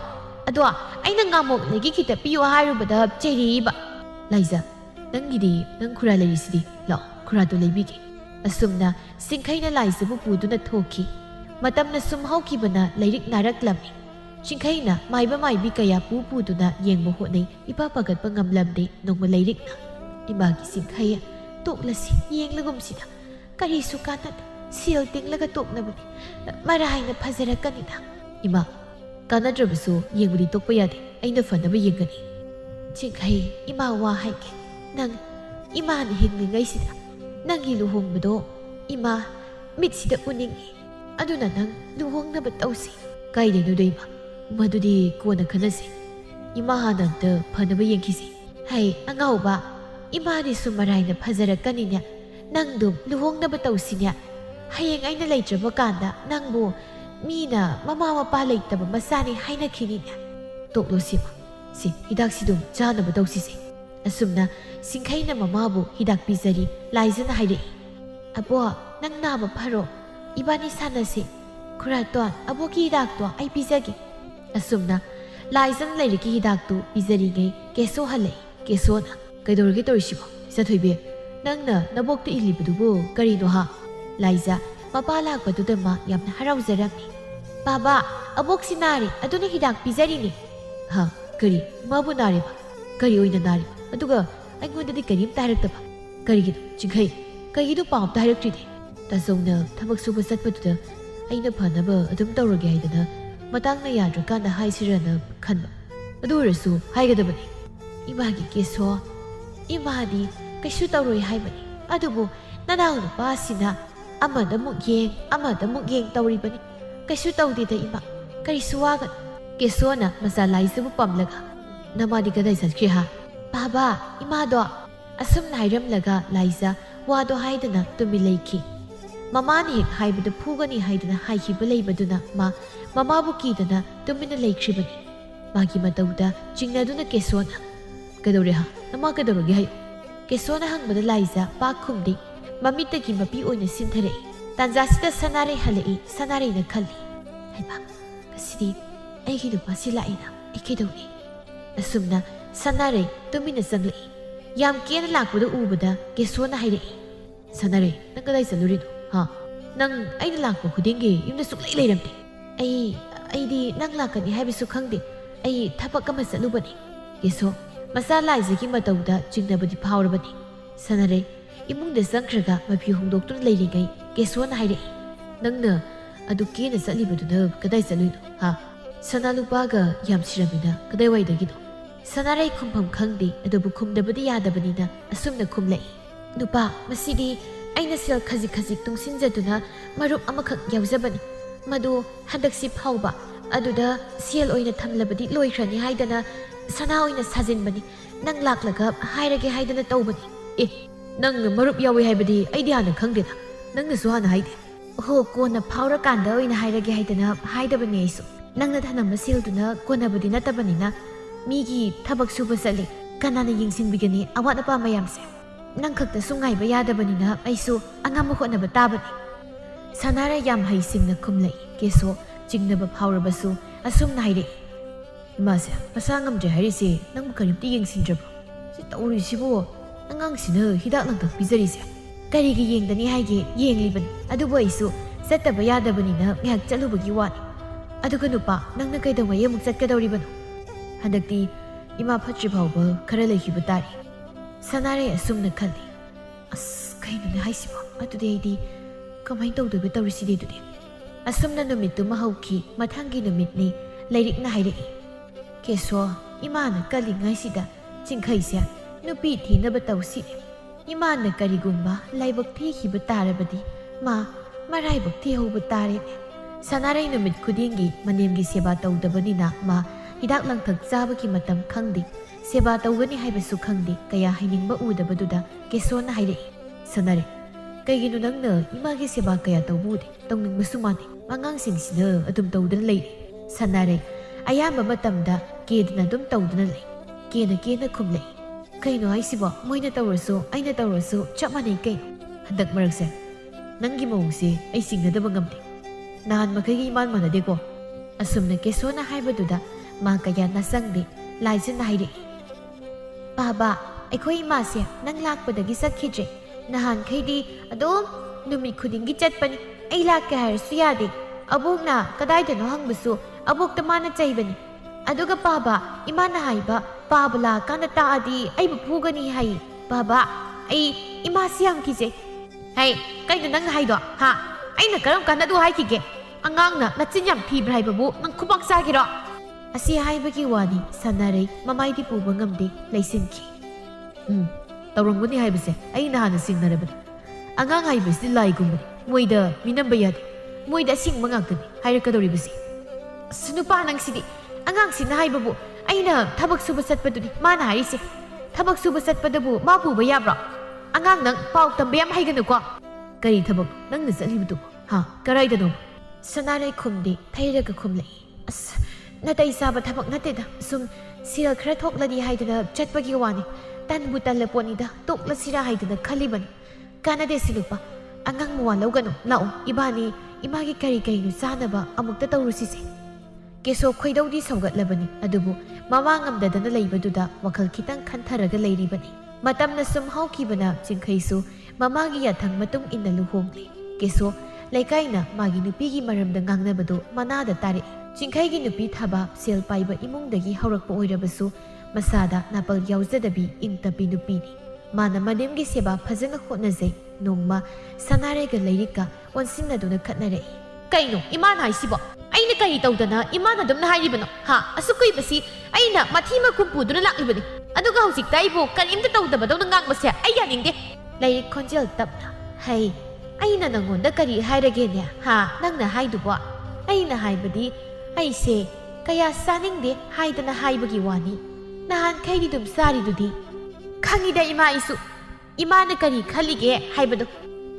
ꯑꯗꯣ ꯑꯩꯅ ꯉꯥꯃꯣꯛꯅꯒꯤ ꯈꯤꯇ ꯄꯤꯌꯣ ꯍꯥꯏꯔꯨꯕꯗ ꯆꯩꯔꯛꯏꯕ ꯂꯥꯏꯖꯥ ꯅꯪꯒꯤꯗꯤ ꯅꯪ ꯈꯨꯔꯥ ꯂꯩꯔꯤꯁꯤꯗꯤ ꯂꯥꯛꯑꯣ ꯈꯨꯔꯥꯗꯣ ꯂꯩꯕꯤꯒꯦ ꯑꯁꯨꯝꯅ ꯆꯤꯡꯈꯩꯅ ꯂꯥꯏꯖꯕꯨ ꯄꯨꯗꯨꯅ ꯊꯣꯛꯈꯤ ꯃꯇꯝꯅ ꯁꯨꯝ ꯍꯧꯈꯤꯕꯅ ꯂꯩꯔꯤꯛ ꯅꯥꯔꯛꯂꯝꯃꯤ ꯆꯤꯡꯈꯩꯅ ꯃꯥꯏꯕ ꯃꯥꯏꯕꯤ ꯀꯌꯥ ꯄꯨꯗꯨꯅ ꯌꯦꯡꯕ ꯍꯣꯠꯅꯩ ꯏꯄꯥ ꯄꯥꯒꯠꯄ ꯉꯝꯂꯝꯗꯦ ꯅꯣꯡꯃ ꯂꯩꯔꯤꯛꯅ ꯏꯃꯥꯒꯤ ꯆꯤꯡꯈꯩ ꯇꯣꯛꯂꯁꯤ ꯌꯦꯡꯂꯒꯨꯝꯁꯤꯗ ꯀꯔꯤꯁꯨ ꯀꯥꯟꯅꯗꯦ ꯁꯦꯜ ꯇꯤꯡꯂꯒ ꯇꯣꯛꯅꯕꯅꯤ ꯃꯔꯥꯏꯅ ꯐꯖꯔꯛꯀꯅꯤꯗ ꯏꯃꯥ ꯀꯥꯟꯅꯗ꯭ꯔꯕꯁꯨ ꯌꯦꯡꯕꯗꯤ ꯇꯣꯛꯄ ꯌꯥꯗꯦ ꯑꯩꯅ ꯐꯅꯕ ꯌꯦꯡꯒꯅꯤ ꯆꯤꯡꯈꯩ ꯏꯃꯥ ꯋꯥ ꯍꯥꯏꯒꯦ ꯅꯪ ꯏꯃꯥꯅ ꯍꯤꯡꯂꯤꯉꯩꯁꯤꯗ ꯅꯪꯒꯤ ꯂꯨꯍꯣꯡꯕꯗꯣ ꯏꯃꯥ ꯃꯤꯠꯁꯤꯗ ꯎꯅꯤꯡꯉꯤ ꯑꯗꯨꯅ ꯅꯪ ꯂꯨꯍꯣꯡꯅꯕ ꯇꯧꯁꯤ ꯀꯥꯏꯗꯩꯅꯣꯗ ꯏꯃꯥ ꯃꯗꯨꯗꯤ ꯀꯣꯟꯅ ꯈꯟꯅꯁꯤ ꯏꯃꯥ ꯍꯥꯟꯅ ꯑꯝꯇ ꯐꯅꯕ ꯌꯦꯡꯈꯤꯁꯤ ꯍꯩ ꯑꯉꯥꯎꯕ ꯏꯃꯥꯗꯤꯁꯨ ꯃꯔꯥꯏꯅ ꯐꯖꯔꯛꯀꯅꯤꯅꯦ ꯅꯪꯗꯨ ꯂꯨꯍꯣꯡꯅꯕ ꯇꯧꯁꯤꯅꯦ ꯍꯌꯦꯡ ꯑꯩꯅ ꯂꯩꯇ꯭ꯔꯕ ꯀꯥꯟꯗ ꯅꯪꯕꯨ ꯃꯤꯅ ꯃꯃꯥ ꯃꯄꯥ ꯂꯩꯇꯕ ꯃꯆꯥꯅꯤ ꯍꯥꯏꯅꯈꯤꯅꯤꯅꯦ ꯇꯣꯛꯂꯣ ꯁꯤꯃ ꯁꯤ ꯍꯤꯗꯥꯛꯁꯤꯗꯨꯝ ꯆꯥꯅꯕ ꯇꯧꯁꯤꯁꯦ ꯑꯁꯨꯝꯅ ꯆꯤꯡꯈꯩꯅ ꯃꯃꯥꯕꯨ ꯍꯤꯗꯥꯛ ꯄꯤꯖꯔꯤ ꯂꯥꯏꯖꯅ ꯍꯥꯏꯔꯛꯏ ꯑꯕꯣ ꯅꯪ ꯅꯥꯕ ꯐꯔꯣ 이반이 사나시 그랬던 아버기 히닥도 아이 비자기 asumna 라이선 레리기 히닥도 비자리게 계소할래 계소나 그이돌게 돌시고 사토이베 낭나 나복도 일리부두부 까리노하 라이자 마바라 거두더마 얌나 하라우자람니 바바 아복시 나리 아도니 히닥 비자리니 하 그리 마부 나리바 그리 오이나 나리 아두가 아이고한테디 그림 따르다바 그리기도 지금 그이도 밥 따르트리데 ꯇꯥꯆꯧꯅ ꯊꯕꯛ ꯁꯨꯕ ꯆꯠꯄꯗꯨꯗ ꯑꯩꯅ ꯐꯅꯕ ꯑꯗꯨꯝ ꯇꯧꯔꯒꯦ ꯍꯥꯏꯗꯅ ꯃꯇꯥꯡꯅ ꯌꯥꯗ꯭ꯔꯀꯥꯟꯗ ꯍꯥꯏꯁꯤꯔꯅ ꯈꯟꯕ ꯑꯗꯨ ꯑꯣꯏꯔꯁꯨ ꯍꯥꯏꯒꯗꯕꯅꯤ 이마기 계소 이마디 그슈 떠로이 하이버니 아두부 나나우 누파시나 아마다 묵행 아마다 묵행 떠리버니 그슈 떠우디다 이마 그리수와가 계소나 마살라이스부 빰라가 나마디 가다이 사크리하 바바 이마도 asum 나이람라가 라이자 와도 하이드나 뚜밀레이키 마마니 하이브드 푸가니 하이드나 하이히브 레이버두나 마 마마부 키드나 뚜미나 레이크리버니 마기 마다우다 징나두나 계소나 그도레하 나마 그도로게 하요 계소나 항보다 라이자 바쿰디 마미타기 마피 오이나 신타레 단자시다 사나레 할레이 사나레이나 칼리 하이바 그시디 에이기도 마실라이나 이케도니 asumna 사나레 뚜미나 쌍레이 ꯌꯥꯝ ꯀꯦꯅ ꯂꯥꯛꯄꯗ ꯎꯕꯗ ꯀꯦꯁꯣꯅ ꯍꯥꯏꯔꯛꯏ ꯁꯥꯟꯅꯔꯦ ꯅꯪ ꯀꯗꯥꯏ ꯆꯠꯂꯨꯔꯤꯅꯣ ꯍꯥ Nang aina lakpa khudingi yumda suklai leiramde. Aidi nang lakani haibisu khangde. Ai thapak ama salubani. Keso masa laizagi matauda jingnabadi phawrabani. Sanare imungda sangkhraga mapi hongdoktuna leiringai Keso na hairei. Nangna adu kena salibaduna kadai saluino ha. Sanalupaga yam siramina kadai waidagino. Sanarai khumpham khangde adubu khumdabadi yadabanina asumna khumlai. Nupa masidi aina sel khazik khazik tungsinjaduna marup amakhak yauzabani. Madu handaksi phawba aduda sel oina thamlabadi loikhrani haidana sana oina sajinbani. Nang laklaga hairage haidana tawbani. Nang marup yawi haibadi aidi hana khangdena. Nang nasu hana haide. Ho kona phawra kanda oina hairage haidana haidabani aisu. Nangna thanamba selduna kona badi natabanina migi thabak suba sali kanana yingsinbigani awat apa mayamse. Nang khakta sungaiba yadabanina aisu angam hotnaba tabani. Sanara yam haisingna khumlai Keso jingnaba phawrabasu asumna haire. Imase pasangam je harise nang karimti yingsindraba. Si tawrisibo angangsina hidak langtak pizarise. Karigi yengdani haige yenglibani adubu aisu sattaba yadabanina ngak chalubagi wani. Aduga nupa nangna kaidawai amuk chatkadawribano. Handakti ima phatri phawba khara leihiba tari. Sanare asumna khalli. Kainuna haisibo adudi aidi kamai tawdaba tawriside dudi. Asumna numittu mahauki mathangi numitni lairikna hairei. Keso imana kalingaisida chingkhaise nupi thinaba tawsire. Imana karigumba laibak thihiba tarabadi ma maraibak thihauba tarene. Sanarai numit khudingi manemgi seba tawdabanina ma hidak langthak chabagi matam khangdi. Seba tawgani haibasu khangdi kaya hainingba udabaduda Kesona hairei. Sanare kaiginu nangna imagi seba kaya tawbude tawningbasu mane. Angangsingina adum tawdana leire. Sanare ayamba matamda kedna adum tawdana lei. Kena khumlei. Kaino haisibo moina tawrasu aina tawrasu chap manei kaino. Handak marakse nangi mawngse ai singnadaba ngamde. Nahan makhaygi iman manadeko. Asumna Kesona haibaduda ma kaya nasangde laizana hairei. Baba aikhoi imase nang lakpadagi sakhidre. Nahan khaidi adum numit khudingi chatpani. Ai lakka harasu yade. Abukna kadaidano hangbasu abukta mana chaibani. Aduga baba imana haiba baba la kana taadi ai bupugani hai. Baba ai imasi yam kije. Hai kaino nang haido ha. Aina karam kana du haikige. Angangna nachin yam thibra haibabu nang khubak sagiro. Asi haibagi wani Sanare mamaidi puba ngamde laisinki. Tawranguni haibase aina hana singnarabani. Angang haibasi laigumani. Moida minamba yade. Moida singma ngagtani hairakadoribasi. Sunupa nangsidi angang sina haibabu aina thabak suba satpaduni mana harise. Thabak suba satpadabu ma puba yabra. Angang nang pau tambe yam haiganuko. Kari thabak nangna chatlibadu ha karaidano. Sanare khumdi thairaga khumlei. Natai saba thabak nateda sum sel khara thoklani haidana chatpagi wani. Tanbu talaponida tokla sira haidana khalibani. Kanade silupa angang muwa lawgano lao ibani imagi kari kainu sanaba amukta tawrusise. Keso khoidaudi saugatlabani adubu mamangamdadana leibaduda wakhal khitang khantharaga leiribani. Matamna sum haukibana chingkhaisu mamagi yathang matung inna luhongli. Keso laikaina magi nupigi maramda ngangnabadu manada tare. Chingkhaigi nupi thaba sel paiba imungdagi haurakpa oirabasu masada napal yauzadabi ingtapi nupini. Mana mademgi seba phajana hotnajai. Nongma Sanarega leirika onsinaduna khatnarei. Kaino imana haisibo aina kari tawdana imana dumna hairibano ha asukoi basi aina mathima kumpuduna laklibani. Aduga hojik taibo karimta tawdabadona ngangmase ai yaningde. Leirik khonjel tapna hai aina nangonda kari hairagene ha nangna haidubo. Aina haibadi aise kaya saningde haidana haibagi wani. Nahan khairi dum saridudi khangida ima isu. Imana kari khalige haibado.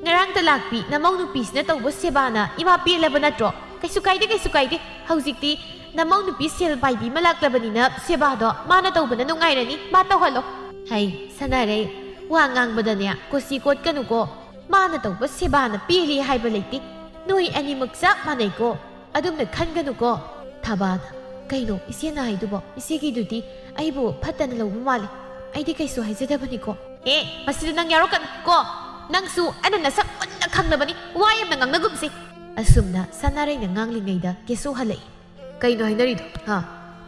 Ngarang talakpi namau nupisna tawbo sebana ima pilaba natro. Kaisu kaide haujikti namau nupis sel baibi malaklabanina sebado mana tawbana nungairani ma tawhalo. Hai Sanare wa ngangbadane kosi kot kanuko mana tawbo sebana pili haiba leiti. Noi animak chap manai ko adumna khanganuko. Thabana kaino isena haidubo isegi dudi aibo phatana lawbu male. Aidi kaisu haijadabani ko. Masida nang yarokan ko. ꯅꯪꯁꯨ ꯑꯩꯅ ꯅꯁꯛ ꯃꯨꯟꯅ ꯈꯪꯅꯕꯅꯤ ꯋꯥ ꯌꯥꯝꯅ ꯉꯥꯡꯅꯒꯨꯝꯁꯤ ꯑꯁꯨꯝꯅ ꯁꯅꯥꯔꯩꯅ ꯉꯥꯡꯂꯤꯉꯩꯗ ꯀꯦꯁꯣ ꯍꯜꯂꯛꯏ ꯀꯩꯅꯣ ꯍꯥꯏꯅꯔꯤꯗꯣ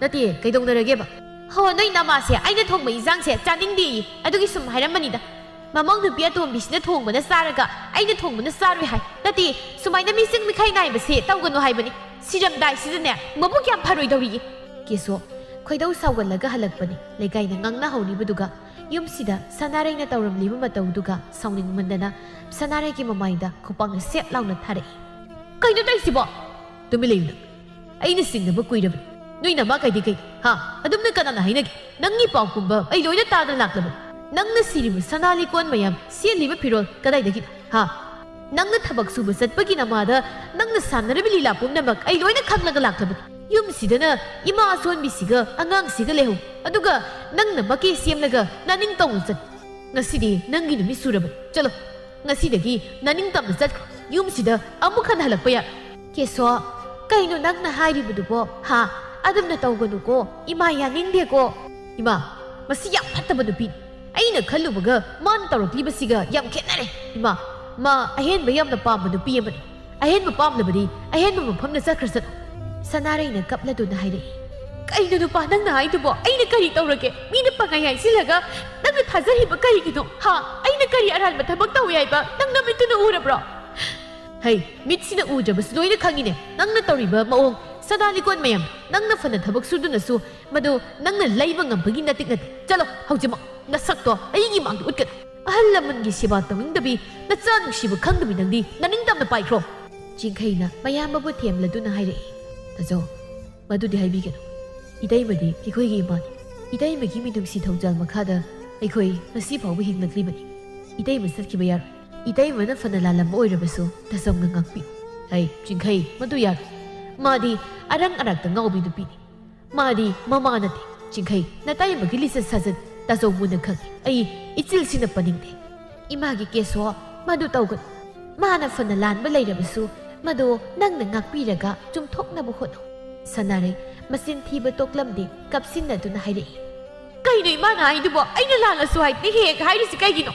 ꯅꯠꯇꯦ ꯀꯩꯗꯧꯅꯔꯒꯦꯕ ꯍꯣ ꯅꯣꯏ ꯅꯃꯥꯁꯦ ꯑꯩꯅ ꯊꯣꯡꯕ ꯏꯟꯖꯥꯡꯁꯦ ꯆꯥꯅꯤꯡꯗꯦꯌꯦ ꯑꯗꯨꯒꯤ ꯁꯨꯝ ꯍꯥꯏꯔꯝꯕꯅꯤꯗ ꯃꯃꯧ ꯅꯨꯄꯤ ꯑꯇꯣꯝꯕꯤꯁꯤꯅ ꯊꯣꯡꯕꯅ ꯆꯥꯔꯒ ꯑꯩꯅ ꯊꯣꯡꯕꯅ ꯆꯥꯔꯣꯏ ꯍꯥꯏ ꯅꯠꯇꯦ ꯁꯨꯃꯥꯏꯅ ꯃꯤꯆꯪ ꯃꯤꯈꯥꯏ ꯅꯥꯏꯕꯁꯦ ꯇꯧꯒꯅꯨ ꯍꯥꯏꯕꯅꯤ ꯁꯤꯔꯝꯗꯥꯏꯁꯤꯗꯅꯦ ꯃꯕꯨꯛ ꯌꯥꯝ ꯐꯔꯣꯏꯗꯧꯔꯤꯌꯦ ꯀꯦꯁꯣ ꯈꯣꯏꯗꯧ ꯁꯥꯎꯒꯠꯂꯒ ꯍꯜꯂꯛꯄꯅꯤ ꯂꯩꯀꯥꯏꯅ ꯉꯥꯡꯅꯍꯧꯔꯤꯕꯗꯨꯒ ꯌꯨꯝꯁꯤꯗ ꯁꯅꯥꯔꯩꯅ ꯇꯧꯔꯝꯂꯤꯕ ꯃꯇꯧꯗꯨꯒ ꯁꯥꯎꯅꯤꯡꯃꯟꯗꯅ ꯁꯅꯥꯔꯩꯒꯤ ꯃꯃꯥꯏꯗ ꯈꯨꯄꯥꯛꯅ ꯁꯦꯠ ꯂꯥꯎꯅ ꯊꯥꯔꯛꯏ ꯀꯩꯅꯣ ꯇꯧꯔꯤꯁꯤꯕꯣ ꯇꯨꯃꯤꯟ ꯂꯩꯌꯨ ꯅꯪ ꯑꯩꯅ ꯆꯤꯡꯅꯕ ꯀꯨꯏꯔꯕꯅꯤ ꯅꯣꯏ ꯅꯃꯥ ꯀꯩꯗꯤ ꯀꯩ ꯑꯗꯨꯝꯅ ꯀꯅꯥꯅ ꯍꯥꯏꯅꯒꯦ ꯅꯪꯒꯤ ꯄꯥꯎꯀꯨꯝꯕ ꯑꯩ ꯂꯣꯏꯅ ꯇꯥꯗꯅ ꯂꯥꯛꯂꯕꯅꯤ ꯅꯪꯅ ꯁꯤꯔꯤꯕ ꯁꯅꯥ ꯂꯤꯀꯣꯟ ꯃꯌꯥꯝ ꯁꯦꯠꯂꯤꯕ ꯐꯤꯔꯣꯜ ꯀꯗꯥꯏꯗꯒꯤꯅꯣ ꯅꯪꯅ ꯊꯕꯛ ꯁꯨꯕ ꯆꯠꯄꯒꯤ ꯅꯃꯥꯗ ꯅꯪꯅ ꯁꯥꯟꯅꯔꯤꯕ ꯂꯤꯂꯥ ꯄꯨꯝꯅꯃꯛ ꯑꯩ ꯂꯣꯏꯅ ꯈꯪꯂꯒ ꯂꯥꯛꯂꯕꯅꯤ ꯌꯨꯝꯁꯤꯗꯅ ꯏꯃꯥ ꯑꯁꯣꯟꯕꯤꯁꯤꯒ ꯑꯉꯥꯡꯁꯤꯒ ꯂꯩꯍꯧ ꯑꯗꯨꯒ ꯅꯪꯅ ꯃꯀꯦ ꯁꯦꯝꯂꯒ ꯅꯥꯅꯤꯡ ꯇꯧꯅ ꯆꯠ ꯉꯁꯤꯗꯤ ꯅꯪꯒꯤ ꯅꯨꯃꯤꯠ ꯁꯨꯔꯕꯅꯤ ꯆꯠꯂꯣ ꯉꯁꯤꯗꯒꯤ ꯅꯥꯅꯤꯡ ꯇꯝꯅ ꯆꯠꯈ꯭ꯔꯣ ꯌꯨꯝꯁꯤꯗ ꯑꯃꯨꯛ ꯍꯟꯅ ꯍꯜꯂꯛꯄ ꯌꯥꯏ ꯀꯦꯁꯣ ꯀꯩꯅꯣ ꯅꯪꯅ ꯍꯥꯏꯔꯤꯕꯗꯨꯕꯣ ꯑꯗꯨꯝꯅ ꯇꯧꯒꯅꯨꯀꯣ ꯏꯃꯥ ꯌꯥꯅꯤꯡꯗꯦꯀꯣ ꯏꯃꯥ ꯃꯁꯤ ꯌꯥꯝ ꯐꯠꯇꯕ ꯅꯨꯄꯤꯅꯤ ꯑꯩꯅ ꯈꯜꯂꯨꯕꯒ ꯃꯥꯅ ꯇꯧꯔꯛꯂꯤꯕꯁꯤꯒ ꯌꯥꯝ ꯈꯦꯠꯅꯔꯦ ꯏꯃꯥ ꯃꯥ ꯑꯍꯦꯟꯕ ꯌꯥꯝꯅ ꯄꯥꯝꯕ ꯅꯨꯄꯤ ꯑꯃꯅꯤ ꯑꯍꯦꯟꯕ ꯄꯥꯝꯂꯕꯗꯤ ꯑꯍꯦꯟꯕ ꯃꯐꯝꯗ ꯆꯠꯈ꯭ꯔꯁꯅꯨ ꯁꯅꯥꯔꯩꯅ ꯀꯞꯂꯗꯨꯅ ꯍꯥꯏꯔꯛꯏ ꯀꯩꯅꯣ ꯅꯨꯄꯥ ꯅꯪꯅ ꯍꯥꯏꯗꯨꯕꯣ ꯑꯩꯅ ꯀꯔꯤ ꯇꯧꯔꯒꯦ ꯃꯤꯅ ꯄꯪꯉꯥꯏ ꯍꯥꯏꯁꯤꯜꯂꯒ ꯅꯪꯅ ꯊꯥꯖꯔꯤꯕ ꯀꯔꯤꯒꯤꯅꯣ ꯑꯩꯅ ꯀꯔꯤ ꯑꯔꯥꯟꯕ ꯊꯕꯛ ꯇꯧꯏ ꯍꯥꯏꯕ ꯅꯪ ꯅꯃꯤꯠꯇꯨꯅ ꯎꯔꯕ꯭ꯔꯣ ꯍꯩ ꯃꯤꯠꯁꯤꯅ ꯎꯗ꯭ꯔꯕꯁꯨ ꯂꯣꯏꯅ ꯈꯪꯉꯤꯅꯦ ꯅꯪꯅ ꯇꯧꯔꯤꯕ ꯃꯑꯣꯡ ꯁꯅꯥ ꯂꯤꯀꯣꯟ ꯃꯌꯥꯝ ꯅꯪꯅ ꯐꯅ ꯊꯕꯛ ꯁꯨꯗꯨꯅꯁꯨ ꯃꯗꯨ ꯅꯪꯅ ꯂꯩꯕ ꯉꯝꯕꯒꯤ ꯅꯠꯇꯦ ꯆꯠꯂꯣ ꯍꯧꯖꯤꯛꯃꯛ ꯅꯁꯛꯇꯣ ꯑꯩꯒꯤ ꯃꯥꯡꯗ ꯎꯠꯀꯅꯨ ꯑꯍꯜ ꯂꯃꯟꯒꯤ ꯁꯦꯕꯥ ꯇꯧꯅꯤꯡꯗꯕꯤ ꯅꯆꯥ ꯅꯨꯡꯁꯤꯕ ꯈꯪꯗꯕꯤ ꯅꯪꯗꯤ ꯅꯅꯤꯡ ꯇꯝꯅ ꯄꯥꯏꯈ꯭ꯔꯣ ꯆꯤꯡꯈꯩꯅ ꯃꯌꯥꯝꯕꯕꯨ ꯊꯦꯝꯂꯗꯨꯅ ꯍꯥꯏꯔꯛꯏ ꯇꯥꯖꯧ ꯃꯗꯨꯗꯤ ꯍꯥꯏꯕꯤꯒꯅꯨ ꯏꯇꯩꯃꯗꯤ ꯑꯩꯈꯣꯏꯒꯤ ꯏꯃꯥꯅꯤ ꯏꯇꯩꯃꯒꯤ ꯃꯤꯅꯨꯡꯁꯤ ꯊꯧꯖꯥꯜ ꯃꯈꯥꯗ ꯑꯩꯈꯣꯏ ꯉꯁꯤ ꯐꯥꯎꯕ ꯍꯤꯡꯂꯛꯂꯤꯕꯅꯤ ꯏꯇꯩꯃ ꯆꯠꯈꯤꯕ ꯌꯥꯔꯣꯏ ꯏꯇꯩꯃꯅ ꯐꯅ ꯂꯥꯜꯂꯝꯕ ꯑꯣꯏꯔꯕꯁꯨ ꯇꯁꯧꯅ ꯉꯥꯛꯄꯤꯌꯨ ꯍꯩ ꯆꯤꯡꯈꯩ ꯃꯗꯨ ꯌꯥꯔꯣꯏ ꯃꯥꯗꯤ ꯑꯔꯪ ꯑꯔꯥꯛꯇ ꯉꯥꯎꯕꯤ ꯅꯨꯄꯤꯅꯤ ꯃꯥꯗꯤ ꯃꯃꯥ ꯅꯠꯇꯦ ꯆꯤꯡꯈꯩ ꯅꯇꯩꯃꯒꯤ ꯂꯤꯆꯠ ꯁꯥꯖꯠ ꯇꯥꯖꯧ ꯃꯨꯟꯅ ꯈꯪꯉꯤ ꯑꯩ ꯏꯆꯤꯜꯁꯤꯅ ꯄꯟꯅꯤꯡꯗꯦ ꯏꯃꯥꯒꯤ ꯀꯦꯁꯣ ꯃꯗꯨ ꯇꯧꯒꯅꯨ ꯃꯥꯅ ꯐꯅ ꯂꯥꯟꯕ ꯂꯩꯔꯕꯁꯨ ꯃꯗꯨ ꯅꯪꯅ ꯉꯥꯛꯄꯤꯔꯒ ꯆꯨꯝꯊꯣꯛꯅꯕ ꯍꯣꯠꯅꯧ ꯁꯅꯥꯔꯩ ꯃꯆꯤꯟ ꯊꯤꯕ ꯇꯣꯛꯂꯝꯗꯦ ꯀꯞꯁꯤꯟꯅꯗꯨꯅ ꯍꯥꯏꯔꯛꯏ ꯀꯩꯅꯣ ꯏꯃꯥꯅ ꯍꯥꯏꯗꯨꯕꯣ ꯑꯩꯅ ꯂꯥꯜꯂꯁꯨ ꯍꯥꯏꯗꯤ ꯍꯦꯛ ꯍꯥꯏꯔꯤꯁꯤ ꯀꯩꯒꯤꯅꯣ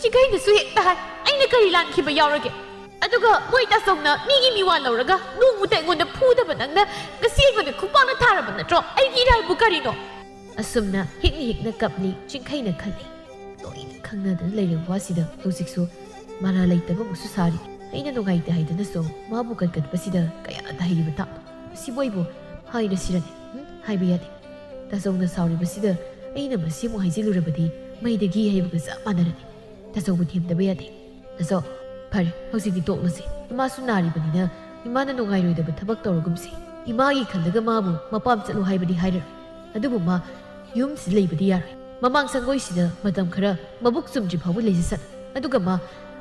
ꯆꯤꯡꯈꯩꯅꯁꯨ ꯍꯦꯛꯇ ꯍꯥꯏ ꯑꯩꯅ ꯀꯔꯤ ꯂꯥꯟꯈꯤꯕ ꯌꯥꯎꯔꯒꯦ ꯑꯗꯨꯒ ꯃꯣꯏ ꯇꯥꯆꯧꯅ ꯃꯤꯒꯤ ꯃꯤꯋꯥ ꯂꯧꯔꯒ ꯅꯣꯡꯃꯇ ꯑꯩꯉꯣꯟꯗ ꯐꯨꯗꯕ ꯅꯪꯅ ꯉꯁꯤ ꯑꯩꯉꯣꯟꯗ ꯈꯨꯄꯥꯛꯅ ꯊꯥꯔꯕ ꯅꯠꯇ꯭ꯔꯣ ꯑꯩꯒꯤ ꯏꯔꯥꯜꯕꯨ ꯀꯔꯤꯅꯣ ꯑꯁꯨꯝꯅ ꯍꯤꯛꯅ ꯀꯞꯂꯤ ꯆꯤꯡꯈꯩꯅ ꯈꯜꯂꯤ ꯂꯣꯏꯅ ꯈꯪꯅꯗꯅ ꯂꯩꯔꯕ ꯋꯥꯁꯤꯗ ꯍꯧꯖꯤꯛꯁꯨ ꯃꯔꯥ ꯂꯩꯇꯕ ꯑꯃꯨꯛꯁꯨ ꯁꯥꯔꯤ ꯑꯩꯅ ꯅꯨꯡꯉꯥꯏꯇꯦ ꯍꯥꯏꯗꯅꯁꯨ ꯃꯥꯕꯨ ꯀꯟꯀꯠꯄꯁꯤꯗ ꯀꯌꯥꯗ ꯍꯩꯔꯤꯕ ꯇꯥꯞꯅꯣ ꯃꯁꯤꯕꯨ ꯑꯩꯕꯨ ꯍꯥꯏꯔꯁꯤꯔꯅꯦ ꯍꯥꯏꯕ ꯌꯥꯗꯦ ꯇꯥꯆꯧꯅ ꯁꯥꯎꯔꯤꯕꯁꯤꯗ ꯑꯩꯅ ꯃꯁꯤꯃꯨꯛ ꯍꯥꯏꯖꯤꯜꯂꯨꯔꯕꯗꯤ ꯃꯩꯗꯒꯤ ꯍꯩꯕꯒ ꯆꯞ ꯃꯥꯟꯅꯔꯅꯤ ꯇꯥꯆꯧꯕꯨ ꯊꯦꯝꯗꯕ ꯌꯥꯗꯦ ꯇꯥꯆꯧ ꯐꯔꯦ ꯍꯧꯖꯤꯛꯇꯤ ꯇꯣꯛꯂꯁꯤ ꯏꯃꯥꯁꯨ ꯅꯥꯔꯤꯕꯅꯤꯅ ꯏꯃꯥꯅ ꯅꯨꯡꯉꯥꯏꯔꯣꯏꯗꯕ ꯊꯕꯛ ꯇꯧꯔꯒꯨꯝꯁꯤ ꯏꯃꯥꯒꯤ ꯈꯜꯂꯒ ꯃꯥꯕꯨ ꯃꯄꯥꯝ ꯆꯠꯂꯨ ꯍꯥꯏꯕꯗꯤ ꯍꯥꯏꯔꯔꯣꯏ ꯑꯗꯨꯕꯨ ꯃꯥ ꯌꯨꯝꯁꯤꯗ ꯂꯩꯕꯗꯤ ꯌꯥꯔꯣꯏ ꯃꯃꯥꯡ ꯁꯪꯒꯣꯏꯁꯤꯗ ꯃꯇꯝ ꯈꯔ ꯃꯕꯨꯛ ꯆꯨꯝꯗ꯭ꯔꯤ ꯐꯥꯎꯕ ꯂꯩꯖꯁꯅꯨ ꯑꯗꯨꯒ ꯃꯥ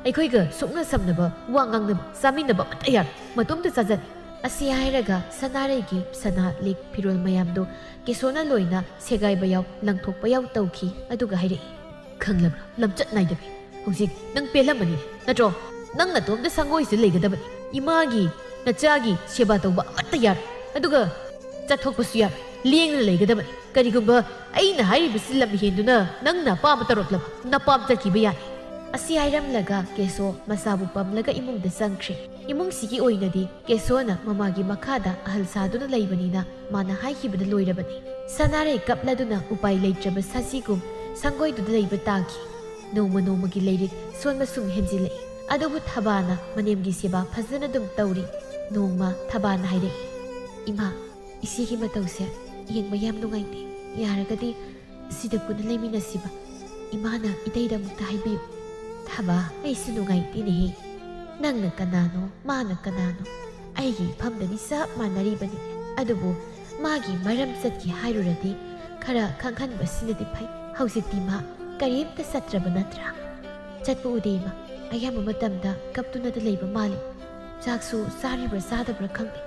ꯑꯩꯈꯣꯏꯒ ꯁꯨꯛꯅ ꯁꯝꯅꯕ ꯋꯥ ꯉꯥꯡꯅꯕ ꯆꯥꯃꯤꯟꯅꯕ ꯑꯃꯠꯇ ꯌꯥꯔꯣꯏ ꯃꯇꯣꯝꯇ ꯆꯥꯖꯅꯤ ꯑꯁꯤ ꯍꯥꯏꯔꯒ ꯁꯅꯥꯔꯩꯒꯤ ꯁꯅꯥ ꯂꯤꯛ ꯐꯤꯔꯣꯜ ꯃꯌꯥꯝꯗꯣ ꯀꯦꯁꯣꯅ ꯂꯣꯏꯅ ꯁꯦꯒꯥꯏꯕ ꯌꯥꯎ ꯂꯪꯊꯣꯛꯄ ꯌꯥꯎ ꯇꯧꯈꯤ ꯑꯗꯨꯒ ꯍꯥꯏꯔꯛꯏ ꯈꯪꯂꯕ꯭ꯔꯥ ꯂꯝꯆꯠ ꯅꯥꯏꯗꯕꯤ ꯍꯧꯖꯤꯛ ꯅꯪ ꯄꯦꯜꯂꯝꯃꯅꯤ ꯅꯠꯇ꯭ꯔꯣ ꯅꯪ ꯅꯇꯣꯝꯇ ꯁꯪꯒꯣꯏꯁꯤꯗ ꯂꯩꯒꯗꯕꯅꯤ ꯏꯃꯥꯒꯤ ꯅꯆꯥꯒꯤ ꯁꯦꯕꯥ ꯇꯧꯕ ꯑꯃꯠꯇ ꯌꯥꯔꯣꯏ ꯑꯗꯨꯒ ꯆꯠꯊꯣꯛꯄꯁꯨ ꯌꯥꯔꯣꯏ ꯂꯦꯡꯗꯅ ꯂꯩꯒꯗꯕꯅꯤ ꯀꯔꯤꯒꯨꯝꯕ ꯑꯩꯅ ꯍꯥꯏꯔꯤꯕꯁꯤ ꯂꯝ ꯍꯦꯟꯗꯨꯅ ꯅꯪꯅ ꯑꯄꯥꯝꯕ ꯇꯧꯔꯛꯂꯕ ꯅꯄꯥꯝ ꯆꯠꯈꯤꯕ ꯌꯥꯏ ꯑꯁꯤ ꯍꯥꯏꯔꯝꯂꯒ ꯀꯦꯁꯣ ꯃꯁꯥꯕꯨ ꯄꯝꯂꯒ ꯏꯃꯨꯡꯗ ꯆꯪꯈ꯭ꯔꯦ ꯏꯃꯨꯡꯁꯤꯒꯤ ꯑꯣꯏꯅꯗꯤ ꯀꯦꯁꯣꯅ ꯃꯃꯥꯒꯤ ꯃꯈꯥꯗ ꯑꯍꯜ ꯁꯥꯗꯨꯅ ꯂꯩꯕꯅꯤꯅ ꯃꯥꯅ ꯍꯥꯏꯈꯤꯕꯗ ꯂꯣꯏꯔꯕꯅꯤ ꯁꯅꯥꯔꯩ ꯀꯞꯂꯗꯨꯅ ꯎꯄꯥꯏ ꯂꯩꯇ꯭ꯔꯕ ꯁꯥꯁꯤꯒꯨꯝ ꯁꯪꯒꯣꯏꯗꯨꯗ ꯂꯩꯕ ꯇꯥꯈꯤ ꯅꯣꯡꯃ ꯅꯣꯡꯃꯒꯤ ꯂꯩꯔꯤꯛ ꯁꯣꯟꯕ ꯁꯨꯝ ꯍꯦꯟꯖꯤꯜꯂꯛꯏ ꯑꯗꯨꯕꯨ ꯊꯕꯥꯅ ꯃꯅꯦꯝꯒꯤ ꯁꯦꯕꯥ ꯐꯖꯅ ꯑꯗꯨꯝ ꯇꯧꯔꯤ ꯅꯣꯡꯃ ꯊꯕꯥꯅ ꯍꯥꯏꯔꯛꯏ ꯏꯃꯥ ꯏꯆꯦꯒꯤ ꯃꯇꯧꯁꯦ ꯌꯦꯡꯕ ꯌꯥꯝ ꯅꯨꯡꯉꯥꯏꯇꯦ ꯌꯥꯔꯒꯗꯤ ꯁꯤꯗ ꯄꯨꯟꯅ ꯂꯩꯃꯤꯟꯅꯁꯤꯕ ꯏꯃꯥꯅ ꯏꯇꯩꯗ ꯑꯃꯨꯛꯇ ꯍꯥꯏꯕꯤꯌꯨ ꯊꯕꯥ ꯑꯩꯁꯨ ꯅꯨꯡꯉꯥꯏꯇꯦꯅꯦꯍꯦ ꯅꯪꯅ ꯀꯅꯥꯅꯣ ꯃꯥꯅ ꯀꯅꯥꯅꯣ ꯑꯩꯒꯤ ꯏꯐꯝꯗꯅꯤ ꯆꯞ ꯃꯥꯟꯅꯔꯤꯕꯅꯤ ꯑꯗꯨꯕꯨ ꯃꯥꯒꯤ ꯃꯔꯝ ꯆꯠꯀꯦ ꯍꯥꯏꯔꯨꯔꯗꯤ ꯈꯔ ꯈꯪꯍꯟꯕꯁꯤꯅꯗꯤ ꯐꯩ ꯍꯧꯖꯤꯛꯇꯤ ꯃꯥ ꯀꯔꯤꯝꯇ ꯆꯠꯇ꯭ꯔꯕ ꯅꯠꯇ꯭ꯔꯥ ꯆꯠꯄ ꯎꯗꯦ ꯏꯃꯥ ꯑꯌꯥꯝꯕ ꯃꯇꯝꯗ ꯀꯞꯇꯨꯅꯗ ꯂꯩꯕ ꯃꯥꯜꯂꯤ ꯆꯥꯛꯁꯨ ꯆꯥꯔꯤꯕ꯭ꯔꯥ ꯆꯥꯗꯕ꯭ꯔꯥ ꯈꯪꯗꯦ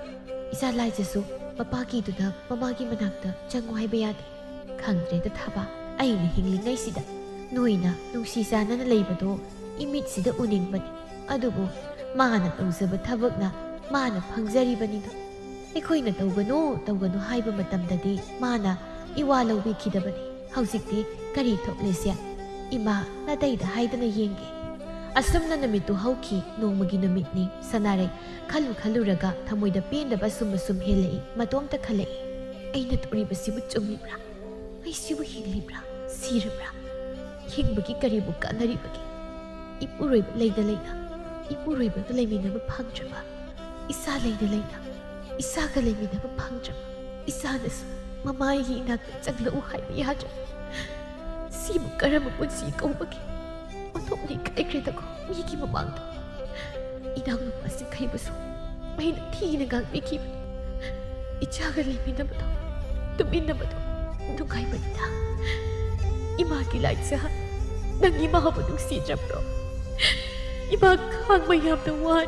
ꯏꯆꯥ ꯂꯥꯏꯖꯁꯨ ꯃꯄꯥꯒꯤꯗꯨꯗ ꯃꯃꯥꯒꯤ ꯃꯅꯥꯛꯇ ꯆꯪꯉꯨ ꯍꯥꯏꯕ ꯌꯥꯗꯦ ꯈꯪꯗ꯭ꯔꯦꯗ ꯊꯕꯥ ꯑꯩꯅ ꯍꯤꯡꯂꯤꯉꯩꯁꯤꯗ ꯅꯣꯏꯅ ꯅꯨꯡꯁꯤ ꯆꯥꯟꯅꯅ ꯂꯩꯕꯗꯣ ꯏꯃꯤꯠꯁꯤꯗ ꯎꯅꯤꯡꯕꯅꯤ ꯑꯗꯨꯕꯨ ꯃꯥꯅ ꯇꯧꯖꯕ ꯊꯕꯛꯅ ꯃꯥꯅ ꯐꯪꯖꯔꯤꯕꯅꯤꯗꯣ ꯑꯩꯈꯣꯏꯅ ꯇꯧꯒꯅꯨ ꯍꯥꯏꯕ ꯃꯇꯝꯗꯗꯤ ꯃꯥꯅ ꯏꯋꯥ ꯂꯧꯕꯤꯈꯤꯗꯕꯅꯤ ꯍꯧꯖꯤꯛꯇꯤ ꯀꯔꯤ ꯊꯣꯛꯂꯤꯁꯦ ꯏꯃꯥ ꯅꯇꯩꯗ ꯍꯥꯏꯗꯅ ꯌꯦꯡꯒꯦ ꯑꯁꯨꯝꯅ ꯅꯨꯃꯤꯠꯇꯨ ꯍꯧꯈꯤ ꯅꯣꯡꯃꯒꯤ ꯅꯨꯃꯤꯠꯅꯤ ꯁꯅꯥꯔꯩ ꯈꯜꯂꯨꯔꯒ ꯊꯃꯣꯏꯗ ꯄꯦꯟꯗꯕ ꯁꯨꯝ ꯍꯦꯜꯂꯛꯏ ꯃꯇꯣꯝꯇ ꯈꯜꯂꯛꯏ ꯑꯩꯅ ꯇꯧꯔꯤꯕꯁꯤꯕꯨ ꯆꯨꯝꯂꯤꯕ꯭ꯔꯥ ꯑꯩꯁꯤꯕꯨ ꯍꯤꯡꯂꯤꯕ꯭ꯔꯥ ꯁꯤꯔꯕ꯭ꯔꯥ ꯍꯤꯡꯕꯒꯤ ꯀꯔꯤꯕꯨ ꯀꯥꯟꯅꯔꯤꯕꯒꯦ ꯏꯄꯨꯔꯣꯏꯕ ꯂꯩꯅ ꯏꯄꯨꯔꯣꯏꯕꯒ ꯂꯩꯃꯤꯟꯅꯕ ꯐꯪꯗ꯭ꯔꯕ ꯏꯁꯥ ꯂꯩꯅ ꯏꯁꯥꯒ ꯂꯩꯃꯤꯟꯅꯕ ꯐꯪꯗ꯭ꯔꯕ ꯏꯁꯥꯅꯁꯨ ꯃꯃꯥꯏꯒꯤ ꯏꯅꯥꯛꯇ ꯆꯪꯂꯛꯎ ꯍꯥꯏꯕ ꯌꯥꯗ꯭ꯔꯕ ꯁꯤꯕꯨ ꯀꯔꯝꯕ ꯄꯨꯟꯁꯤ ꯀꯧꯕꯒꯦ ꯑꯣꯟꯊꯣꯛꯅ ꯏꯀꯥꯏꯈ꯭ꯔꯦꯗꯀꯣ ꯃꯤꯒꯤ ꯃꯃꯥꯡꯗ ꯏꯅꯥꯎꯅꯨꯄꯥꯁꯤꯡ ꯈꯩꯕꯨꯁꯨ ꯑꯩꯅ ꯊꯤꯅ ꯉꯥꯡꯕꯤꯈꯤꯕꯅꯤ 이차가 리미나보다 또 민나보다 누가 이번이다 이마기 라이자 난 이마하고 눅시잡로 이마 강마야ብda wari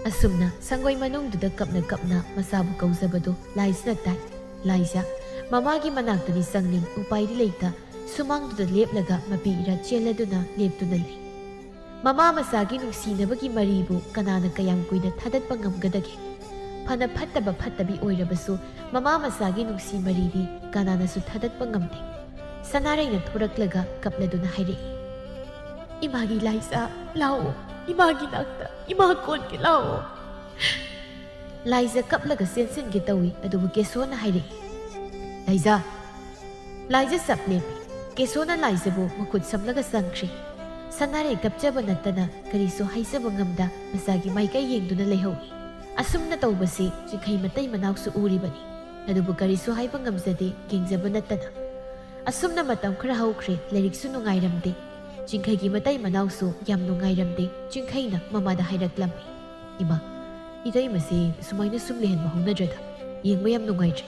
asumna sangoi manungduda kapna masabu kausabado laisna tai laisa mamagi manaktani sangning upaidi leita sumangduda leplaga mapira cheladuna leptuna lei mama masagi nungsinabagi maribu kanana kayam kuina thadatpa ngamgadage फना फत्तब फत्तबी ओइरबसु mama मसागी नुसी मरीदी कानानासु थदतप ngamde सनारैना थोरक्लगा कपलदुना हाइरे Imangi लाइसा लाओ Imangi नाक्ता इमा कोन के लाओ लाइजा कपलगा सेंसेन के तवी अदुबु केसोना हाइरे लाइजा सपने केसोना लाइजाबु मखुद समलगा संख्री सनारे कपचब नतना करिसो हाइसब ngamda मसागी mica येंगदुना लेहौई असुमना तौबसे चिखै मतै मनाउसु उरिबनी अदुबु करिसु हाइबा ngamjade gingjaba natana असुमना मतम खरा हौख्रे लैरिकसु नुंगाइरमदे चिखैगी मतै मनाउसु याम नुंगाइरमदे चिखैना ममादा हाइरक्लम्मी इमा इदै मसे सुमाइना सुमलेहन महौनद्रदा येंगबा याम नुंगाइत्रे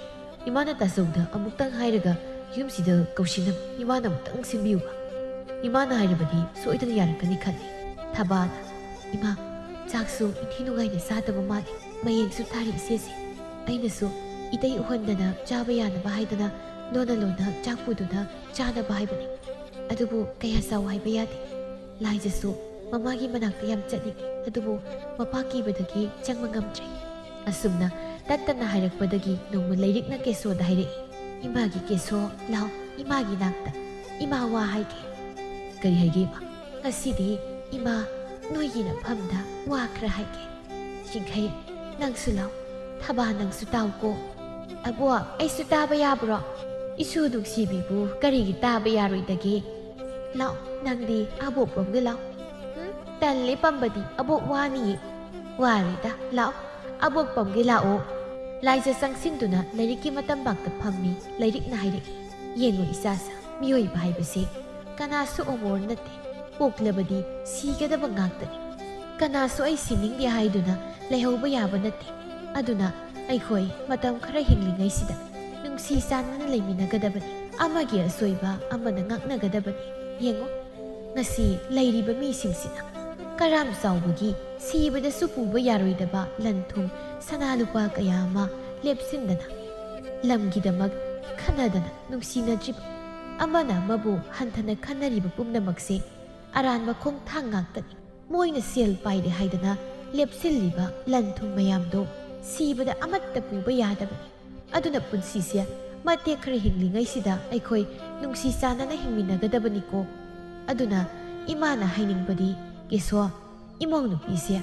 इमाना तासौदा अमुक्तंग हाइरगा युमसिदा कौसिनम इमाना अमुक्तंग सिंबियुबा इमाना हाइरबदि सोइदना यारकनी खल्ले थाबाना इमा चाकसु इथि नुगाइना सादबा माले मयेंगसु थारी इसेसे अइनसु इतै उहन्दना चाबा यानबा हाइदना लोना चाकपुदुना चानबा हाइबनी अदुबु कया साव हाइबा यादे लाइजसु ममागी मनाक्ता याम चनिगे अदुबु मपा किबदगी चंगमा ngamdre असुमना तत्तना हाइरकपदगी नोंमा लैरिकना केसोदा हाइरे इमागी केसो लाव इमागी नाक्ता इमा वा हाइगे करि हाइगे मा ngasidi इमा नोइगी नफमदा वा खरा हाइगे चिंखै नंगसु लाव थाबा नंगसु तावको अबो ऐसु ताबा याब्रो इसु दुक्सिबिबु करिगी ताबा यारोइदगे लाव नंगदी अबोक बमगे लाव तल्ले पम्बदी अबोक वानी वारेदा लाव अबोक पमगे लाओ लाइजा संगसिंदुना लैरिकी मतम बाक्ता फम्मी लैरिकना हाइरे येंगो इसासा मियोइबा हाइबसे कनासु ओमोर नते पोक्लबदी सीगदबा ngaktani कनासु ऐ सिनिंग हाइदुना लैहौबा याबा नते अदुना अैखोई मतम खरा हिंगलिंगैसिदा नुंसी चानना लैमिनगदबनी अमागी असोइबा अमना ngaknagadabani येंगो ngasi लैरिबा मिसिंगसिना कराम चाउबगी सीबदा सुपुबा यारोइदबा लंथुम सनालुपा कयामा लेपसिंदना लमगिदमक खनादना नुंसीनद्रिबा अमना मबु हंथना खनरिबा पुमनमकसे अरानबा खोंथांग ngaktani मोइना सेल पाइदे हाइदना लेपसिल्लिबा लंथुम मयामदो सीबदा अमत्ता पुबा यादबनी अदुना पुंसीसे मते खरे हिंगलिंगैसिदा अैखोई नुंसी चानना हिंमिनगदबनिको अदुना इमाना हाइनिंगबदी केसो इमोंग नुपीसे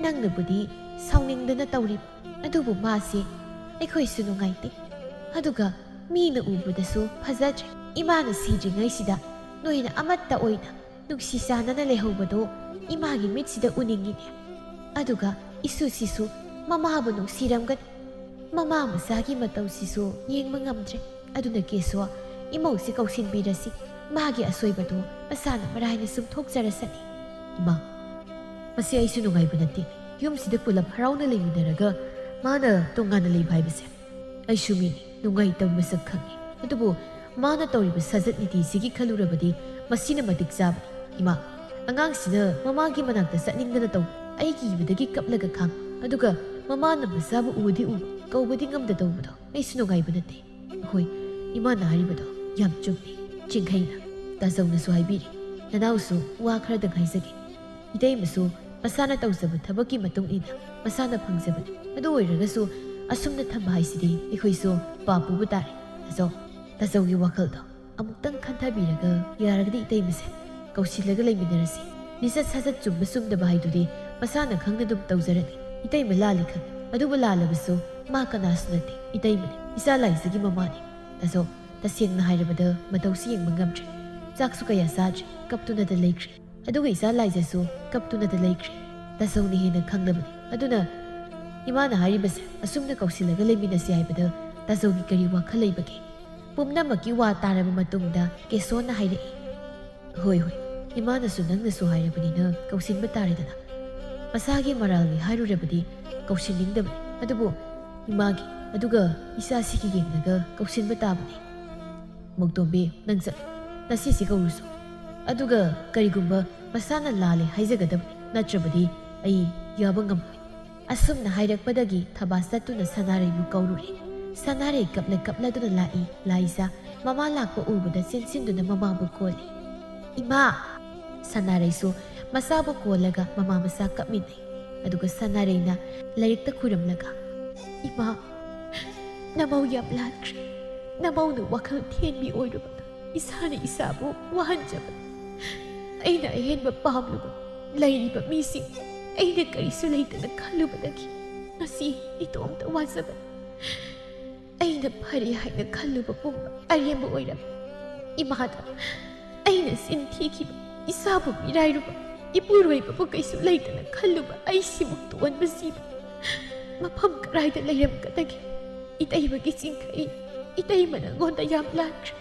नंगनबुदी साउनिंगदना तौरि अदुबु मासे अैखोइसु नुंगाइते अदुगा Meena उबदसु फजद्रे इमाना सीद्रिंगैसिदा नोइना अमत्ता ओइना नुंसी Chanana लेहौबदो Imangi मिटसिदा उनिंगिने अदुगा इसुसिसु ममाबु नुंसिरमगनि mama मसागी मतौसिसु येंगबा ngamdre अदुना केसो इमौसि कौसिनबिरसि मागी असोइबदो मसाना मराइना सुमथोकजरसनि इमा मसे आइसु नुगाइबा नते युमसिदा पुलप हराउना लेमिनरगा माना तोंगाना लेबा हाइबसे आइसु मिनि नुगाइ तौबसा खंगे अदुबु माना तौरिबा सजत नीति सिगी खलुरबदि मसिना मतिक जाबनि इमा अंगांसिना ममागी मनाक्ता चनिंगदना तौ अैगी इबदगी कपलगा खांग अदुगा ममाना मसाबु उदि उ कौबदि ngamda तौबदो आइसु नुगाइबा नते होय इमाना हारिबदो याम चुमनि चिंखैना ताजौनासु हाइबिरि ननाउसु वा खरदा हाइजगे इदैमसु मसाना तौजबा थबकी मतुंग इना मसाना फंगजबनि अदु ओइरगसु असुमना थंबा हाइसिदि इखोइसु पापुबु तारे ताजौगी वाखलदो अमुक्तंग खंथाबिरगा यारगदि इदैमसे ꯀꯧꯁꯤꯜꯂꯒ ꯂꯩꯃꯤꯟꯅꯔꯁꯤ ꯂꯤꯆꯠ ꯁꯥꯖꯠ ꯆꯨꯝꯕ ꯆꯨꯝꯗꯕ ꯍꯥꯏꯗꯨꯗꯤ ꯃꯁꯥꯅ ꯈꯪꯅ ꯑꯗꯨꯝ ꯇꯧꯖꯔꯅꯤ ꯏꯇꯩꯃ ꯂꯥꯜꯂꯤ ꯈꯪ ꯑꯗꯨꯕꯨ ꯂꯥꯜꯂꯕꯁꯨ ꯃꯥ ꯀꯅꯥꯁꯨ ꯅꯠꯇꯦ ꯏꯇꯩꯃꯅꯤ ꯏꯆꯥ ꯂꯥꯏꯖꯒꯤ ꯃꯃꯥꯅꯤ ꯇꯥꯖꯧ ꯇꯁꯦꯡꯅ ꯍꯥꯏꯔꯕꯗ ꯃꯇꯧꯁꯤ ꯌꯦꯡꯕ ꯉꯝꯗ꯭ꯔꯦ ꯆꯥꯛꯁꯨ ꯀꯌꯥ ꯆꯥꯗ꯭ꯔꯦ ꯀꯞꯇꯨꯅꯗ ꯂꯩꯈ꯭ꯔꯦ ꯑꯗꯨꯒ ꯏꯆꯥ ꯂꯥꯏꯖꯁꯨ ꯀꯞꯇꯨꯅꯗ ꯂꯩꯈ꯭ꯔꯦ ꯇꯥꯖꯧꯅ ꯍꯦꯟꯅ ꯈꯪꯂꯕꯅꯤ ꯑꯗꯨꯅ ꯏꯃꯥꯅ ꯍꯥꯏꯔꯤꯕꯁꯦ ꯑꯁꯨꯝꯅ ꯀꯧꯁꯤꯜꯂꯒ ꯂꯩꯃꯤꯟꯅꯁꯤ ꯍꯥꯏꯕꯗ ꯇꯥꯖꯧꯒꯤ ꯀꯔꯤ ꯋꯥꯈꯜ ꯂꯩꯕꯒꯦ ꯄꯨꯝꯅꯃꯛꯀꯤ ꯋꯥ ꯇꯥꯔꯕ ꯃꯇꯨꯡꯗ ꯀꯦꯁꯣꯅ ꯍꯥꯏꯔꯛꯏ ꯍꯣꯏ ꯍꯣꯏ ꯏꯃꯥꯅꯁꯨ ꯅꯪꯅꯁꯨ ꯍꯥꯏꯔꯕꯅꯤꯅ ꯀꯧꯁꯤꯟꯕ ꯇꯥꯔꯦꯗꯅ ꯃꯁꯥꯒꯤ ꯃꯔꯥꯜꯒꯤ ꯍꯥꯏꯔꯨꯔꯕꯗꯤ ꯀꯧꯁꯤꯟꯅꯤꯡꯗꯕꯅꯤ ꯑꯗꯨꯕꯨ ꯏꯃꯥꯒꯤ ꯑꯗꯨꯒ ꯏꯆꯥꯁꯤꯒꯤ ꯌꯦꯡꯂꯒ ꯀꯧꯁꯤꯟꯕ ꯇꯥꯕꯅꯤ ꯃꯧꯇꯣꯝꯕꯤ ꯅꯪ ꯆꯠꯂꯨ ꯉꯁꯤꯁꯤ ꯀꯧꯔꯨꯁꯨ ꯑꯗꯨꯒ ꯀꯔꯤꯒꯨꯝꯕ ꯃꯁꯥꯅ ꯂꯥꯜꯂꯦ ꯍꯥꯏꯖꯒꯗꯕꯅꯤ ꯅꯠꯇ꯭ꯔꯕꯗꯤ ꯑꯩ ꯌꯥꯕ ꯉꯝꯂꯣꯏ ꯑꯁꯨꯝꯅ ꯍꯥꯏꯔꯛꯄꯗꯒꯤ ꯊꯕꯥ ꯆꯠꯇꯨꯅ ꯁꯅꯥꯔꯩꯕꯨ ꯀꯧꯔꯨꯔꯦ ꯁꯅꯥꯔꯩ ꯀꯞꯂꯗꯨꯅ ꯂꯥꯛꯏ ꯂꯥꯏꯖ ꯃꯃꯥ ꯂꯥꯛꯄ ꯎꯕꯗ ꯆꯦꯟꯁꯤꯟꯗꯨꯅ ꯃꯃꯥꯕꯨ ꯀꯣꯜꯂꯤ ꯏꯃꯥ ꯁꯅꯥꯔꯩꯁꯨ ꯃꯆꯥꯕꯨ ꯀꯣꯜꯂꯒ ꯃꯃꯥ ꯃꯆꯥ ꯀꯞꯃꯤꯟꯅꯩ ꯑꯗꯨꯒ ꯁꯅꯥꯔꯩꯅ ꯂꯥꯏꯔꯤꯛꯇ ꯈꯨꯔꯝꯂꯒ ꯏꯃꯥ ꯅꯃꯧ ꯌꯥꯝ ꯂꯥꯟꯈ꯭ꯔꯦ ꯅꯃꯧꯅ ꯋꯥꯈꯜ ꯊꯦꯟꯕꯤ ꯑꯣꯏꯔꯨꯕꯗ ꯏꯁꯥꯅ ꯏꯁꯥꯕꯨ ꯋꯥꯍꯟꯖꯕ ꯑꯩꯅ ꯑꯍꯦꯟꯕ ꯄꯥꯝꯂꯨꯕ ꯂꯩꯔꯤꯕ ꯃꯤꯁꯤꯡ ꯑꯩꯅ ꯀꯔꯤꯁꯨ ꯂꯩꯇꯅ ꯈꯜꯂꯨꯕꯗꯒꯤ ꯉꯁꯤ ꯏꯇꯣꯝꯇ ꯋꯥꯖꯕꯅꯤ ꯑꯩꯅ ꯐꯔꯦ ꯍꯥꯏꯅ ꯈꯜꯂꯨꯕ ꯄꯨꯝꯕ ꯑꯔꯦꯝꯕ ꯑꯣꯏꯔꯝꯃꯤ ꯏꯃꯥꯗ ꯑꯩꯅ ꯆꯤꯟ ꯊꯤꯈꯤꯕ ꯏꯁꯥꯕꯨ ꯃꯤꯔꯥꯏꯔꯨꯕ ꯏꯄꯨꯔꯣꯏꯕꯕꯨ ꯀꯩꯁꯨ ꯂꯩꯇꯅ ꯈꯜꯂꯨꯕ ꯑꯩꯁꯤꯕꯨ ꯇꯣꯟꯕ ꯖꯤꯕ ꯃꯐꯝ ꯀꯔꯥꯏꯗ ꯂꯩꯔꯝꯒꯗꯒꯦ ꯏꯇꯩꯃꯒꯤ ꯆꯤꯡꯈꯩ ꯏꯇꯩꯃ ꯅꯉꯣꯟꯗ ꯌꯥꯝ ꯂꯥꯟꯈ꯭ꯔꯦ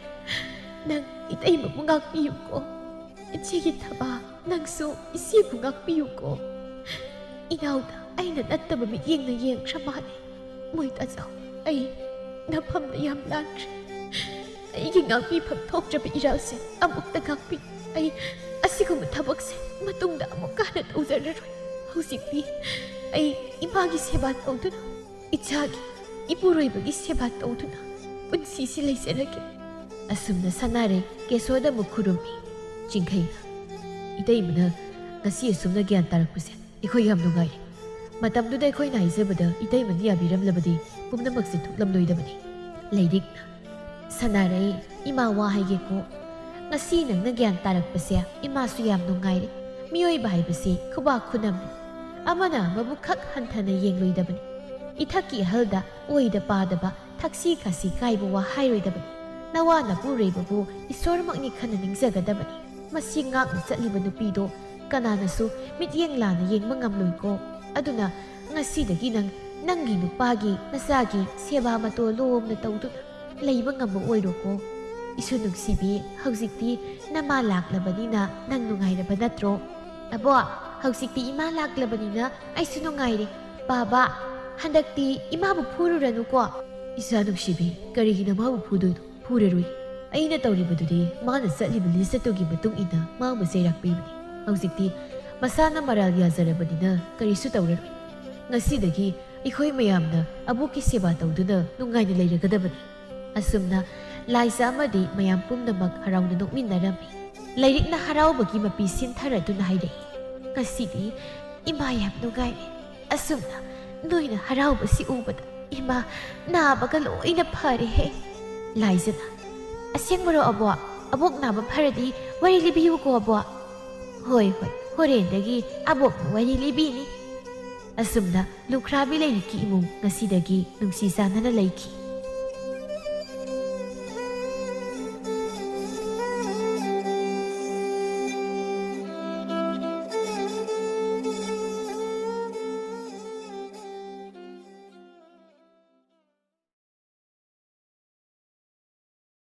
ꯅꯪ ꯏꯇꯩꯃꯕꯨ ꯉꯥꯛꯄꯤꯌꯨꯀꯣ ꯏꯆꯦꯒꯤ ꯊꯕꯥ ꯅꯪꯁꯨ ꯏꯆꯦꯕꯨ ꯉꯥꯛꯄꯤꯌꯨꯀꯣ ꯏꯅꯥꯎꯗ ꯑꯩꯅ ꯅꯠꯇꯕ ꯃꯤꯠꯌꯦꯡꯅ ꯌꯦꯡꯈ꯭ꯔ ꯃꯥꯜꯂꯦ ꯃꯣꯏ ꯇꯥꯖꯧ ꯑꯩ ꯅꯐꯝꯗ ꯌꯥꯝ ꯂꯥꯟꯈ꯭ꯔꯦ ꯑꯩꯒꯤ ꯉꯥꯛꯄꯤꯐꯝ ꯊꯣꯛꯇ꯭ꯔꯕ ꯏꯔꯥꯜꯁꯦ ꯑꯃꯨꯛꯇ ꯉꯥꯛꯄꯤ ꯑꯩ ꯑꯁꯤꯒꯨꯝꯕ ꯊꯕꯛꯁꯦ ꯃꯇꯨꯡꯗ ꯑꯃꯨꯛ ꯍꯟꯅ ꯇꯧꯖꯔꯔꯣꯏ ꯍꯧꯖꯤꯛꯇꯤ ꯑꯩ ꯏꯃꯥꯒꯤ ꯁꯦꯕꯥ ꯇꯧꯗꯨꯅ ꯏꯆꯥꯒꯤ ꯏꯄꯨꯔꯣꯏꯕꯒꯤ ꯁꯦꯕꯥ ꯇꯧꯗꯨꯅ ꯄꯨꯟꯁꯤꯁꯤ ꯂꯩꯖꯔꯒꯦ ꯑꯁꯨꯝꯅ ꯁꯅꯥꯔꯩ ꯀꯦꯁꯣꯗ ꯑꯃꯨꯛ ꯈꯨꯔꯨꯝꯃꯤ ꯆꯤꯡꯈꯩꯅ ꯏꯇꯩꯃꯅ ꯉꯁꯤ ꯑꯁꯨꯝꯅ ꯒ꯭ꯌꯥꯟ ꯇꯥꯔꯛꯄꯁꯦ ꯑꯩꯈꯣꯏ ꯌꯥꯝ ꯅꯨꯡꯉꯥꯏꯔꯦ ꯃꯇꯝꯗꯨꯗ ꯑꯩꯈꯣꯏꯅ ꯍꯥꯏꯖꯕꯗ ꯏꯇꯩꯃꯅ ꯌꯥꯕꯤꯔꯝꯂꯕꯗꯤ ꯄꯨꯝꯅꯃꯛꯁꯦ ꯊꯣꯛꯂꯝꯂꯣꯏꯗꯕꯅꯤ ꯂꯩꯔꯤꯛꯅ ꯁꯅꯥꯔꯩ ꯏꯃꯥ ꯋꯥ ꯍꯥꯏꯒꯦꯀꯣ ꯉꯁꯤ ꯅꯪꯅ ꯒ꯭ꯌꯥꯟ ꯇꯥꯔꯛꯄꯁꯦ ꯏꯃꯥꯁꯨ ꯌꯥꯝ ꯅꯨꯡꯉꯥꯏꯔꯦ ꯃꯤꯑꯣꯏꯕ ꯍꯥꯏꯕꯁꯤ ꯈꯨꯕꯥꯛ ꯈꯨꯅꯝꯅꯤ ꯑꯃꯅ ꯑꯃꯕꯨ ꯈꯛ ꯍꯟꯊꯅ ꯌꯦꯡꯂꯣꯏꯗꯕꯅꯤ ꯏꯊꯛꯀꯤ ꯑꯍꯜꯗ ꯑꯣꯏꯗ ꯄꯥꯗꯕ ꯊꯛꯁꯤ ꯈꯥꯁꯤ ꯀꯥꯏꯕ ꯋꯥ ꯍꯥꯏꯔꯣꯏꯗꯕꯅꯤ ꯅꯋꯥ ꯅꯄꯨꯔꯣꯏꯕꯕꯨ ꯏꯁꯣꯔꯃꯛꯅꯤ ꯈꯟꯅ ꯅꯤꯡꯖꯒꯗꯕꯅꯤ ꯃꯁꯤ ꯉꯥꯛꯅ ꯆꯠꯂꯤꯕ ꯅꯨꯄꯤꯗꯣ ꯀꯅꯥꯅꯁꯨ ꯃꯤꯠꯌꯦꯡ ꯂꯥꯟꯅ ꯌꯦꯡꯕ ꯉꯝꯂꯣꯏꯀꯣ ꯑꯗꯨꯅ ꯉꯁꯤꯗꯒꯤ ꯅꯪꯒꯤ ꯅꯨꯄꯥꯒꯤ ꯅꯆꯥꯒꯤ ꯁꯦꯕꯥ ꯃꯇꯣ ꯂꯣꯝꯅ ꯇꯧꯗꯨꯅ ꯂꯩꯕ ꯉꯝꯕ ꯑꯣꯏꯔꯣꯀꯣ ꯏꯁꯨ ꯅꯨꯡꯁꯤꯕꯤ ꯍꯧꯖꯤꯛꯇꯤ ꯅꯃꯥ ꯂꯥꯛꯂꯕꯅꯤꯅ ꯅꯪ ꯅꯨꯡꯉꯥꯏꯔꯕ ꯅꯠꯇ꯭ꯔꯣ ꯑꯕꯣ ꯍꯧꯖꯤꯛꯇꯤ ꯏꯃꯥ ꯂꯥꯛꯂꯕꯅꯤꯅ ꯑꯩꯁꯨ ꯅꯨꯡꯉꯥꯏꯔꯦ ꯕꯥꯕꯥ ꯍꯟꯗꯛꯇꯤ ꯏꯃꯥꯕꯨ ꯐꯨꯔꯨꯔꯅꯨꯀꯣ ꯏꯆꯥ ꯅꯨꯡꯁꯤꯕꯤ ꯀꯔꯤꯒꯤ ꯅꯃꯥꯕꯨ ꯐꯨꯗꯣꯏꯅꯣ ꯐꯨꯔꯔꯣꯏ ꯑꯩꯅ ꯇꯧꯔꯤꯕꯗꯨꯗꯤ ꯃꯥꯅ ꯆꯠꯂꯤꯕ ꯂꯤꯆꯠꯇꯨꯒꯤ ꯃꯇꯨꯡ ꯏꯟꯅ ꯃꯥꯕꯨ ꯆꯩꯔꯥꯛ ꯄꯤꯕꯅꯤ ꯍꯧꯖꯤꯛꯇꯤ ꯃꯁꯥꯅ ꯃꯔꯥꯜ ꯌꯥꯖꯔꯕꯅꯤꯅ ꯀꯔꯤꯁꯨ ꯇꯧꯔꯔꯣꯏ ꯉꯁꯤꯗꯒꯤ ꯑꯩꯈꯣꯏ ꯃꯌꯥꯝꯅ ꯑꯕꯣꯛꯀꯤ ꯁꯦꯕꯥ ꯇꯧꯗꯨꯅ ꯅꯨꯡꯉꯥꯏꯅ ꯂꯩꯔꯒꯗꯕꯅꯤ ꯑꯁꯨꯝꯅ ꯂꯥꯏꯖ ꯑꯃꯗꯤ ꯃꯌꯥꯝ ꯄꯨꯝꯅꯃꯛ ꯍꯔꯥꯎꯅ ꯅꯣꯛꯃꯤꯟꯅꯔꯝꯃꯤ ꯂꯩꯔꯤꯛꯅ ꯍꯔꯥꯎꯕꯒꯤ ꯃꯄꯤ ꯁꯤꯟꯊꯔꯗꯨꯅ ꯍꯥꯏꯔꯛꯏ ꯉꯁꯤꯗꯤ ꯏꯃꯥ ꯌꯥꯝ ꯅꯨꯡꯉꯥꯏꯔꯦ ꯑꯁꯨꯝꯅ ꯅꯣꯏꯅ ꯍꯔꯥꯎꯕꯁꯤ ꯎꯕꯗ ꯏꯃꯥ ꯅꯥꯕꯒ ꯂꯣꯏꯅ ꯐꯔꯦꯍꯦ ꯂꯥꯏꯖꯅ ꯑꯁꯦꯡꯕꯔꯣ ꯑꯕꯣ ꯑꯕꯣꯛ ꯅꯥꯕ ꯐꯔꯗꯤ ꯋꯥꯔꯤ ꯂꯤꯕꯤꯌꯨꯀꯣ ꯑꯕꯣ ꯍꯣꯏ ꯍꯣꯏ ꯍꯣꯔꯦꯟꯗꯒꯤ ꯑꯕꯣꯛꯅ ꯋꯥꯔꯤ ꯂꯤꯕꯤꯅꯤ ꯑꯁꯨꯝꯅ ꯂꯨꯈ꯭ꯔꯥꯕꯤ ꯂꯩꯔꯤꯛꯀꯤ ꯏꯃꯨꯡ ꯉꯁꯤꯗꯒꯤ ꯅꯨꯡꯁꯤ ꯆꯥꯟꯅꯅ ꯂꯩꯈꯤ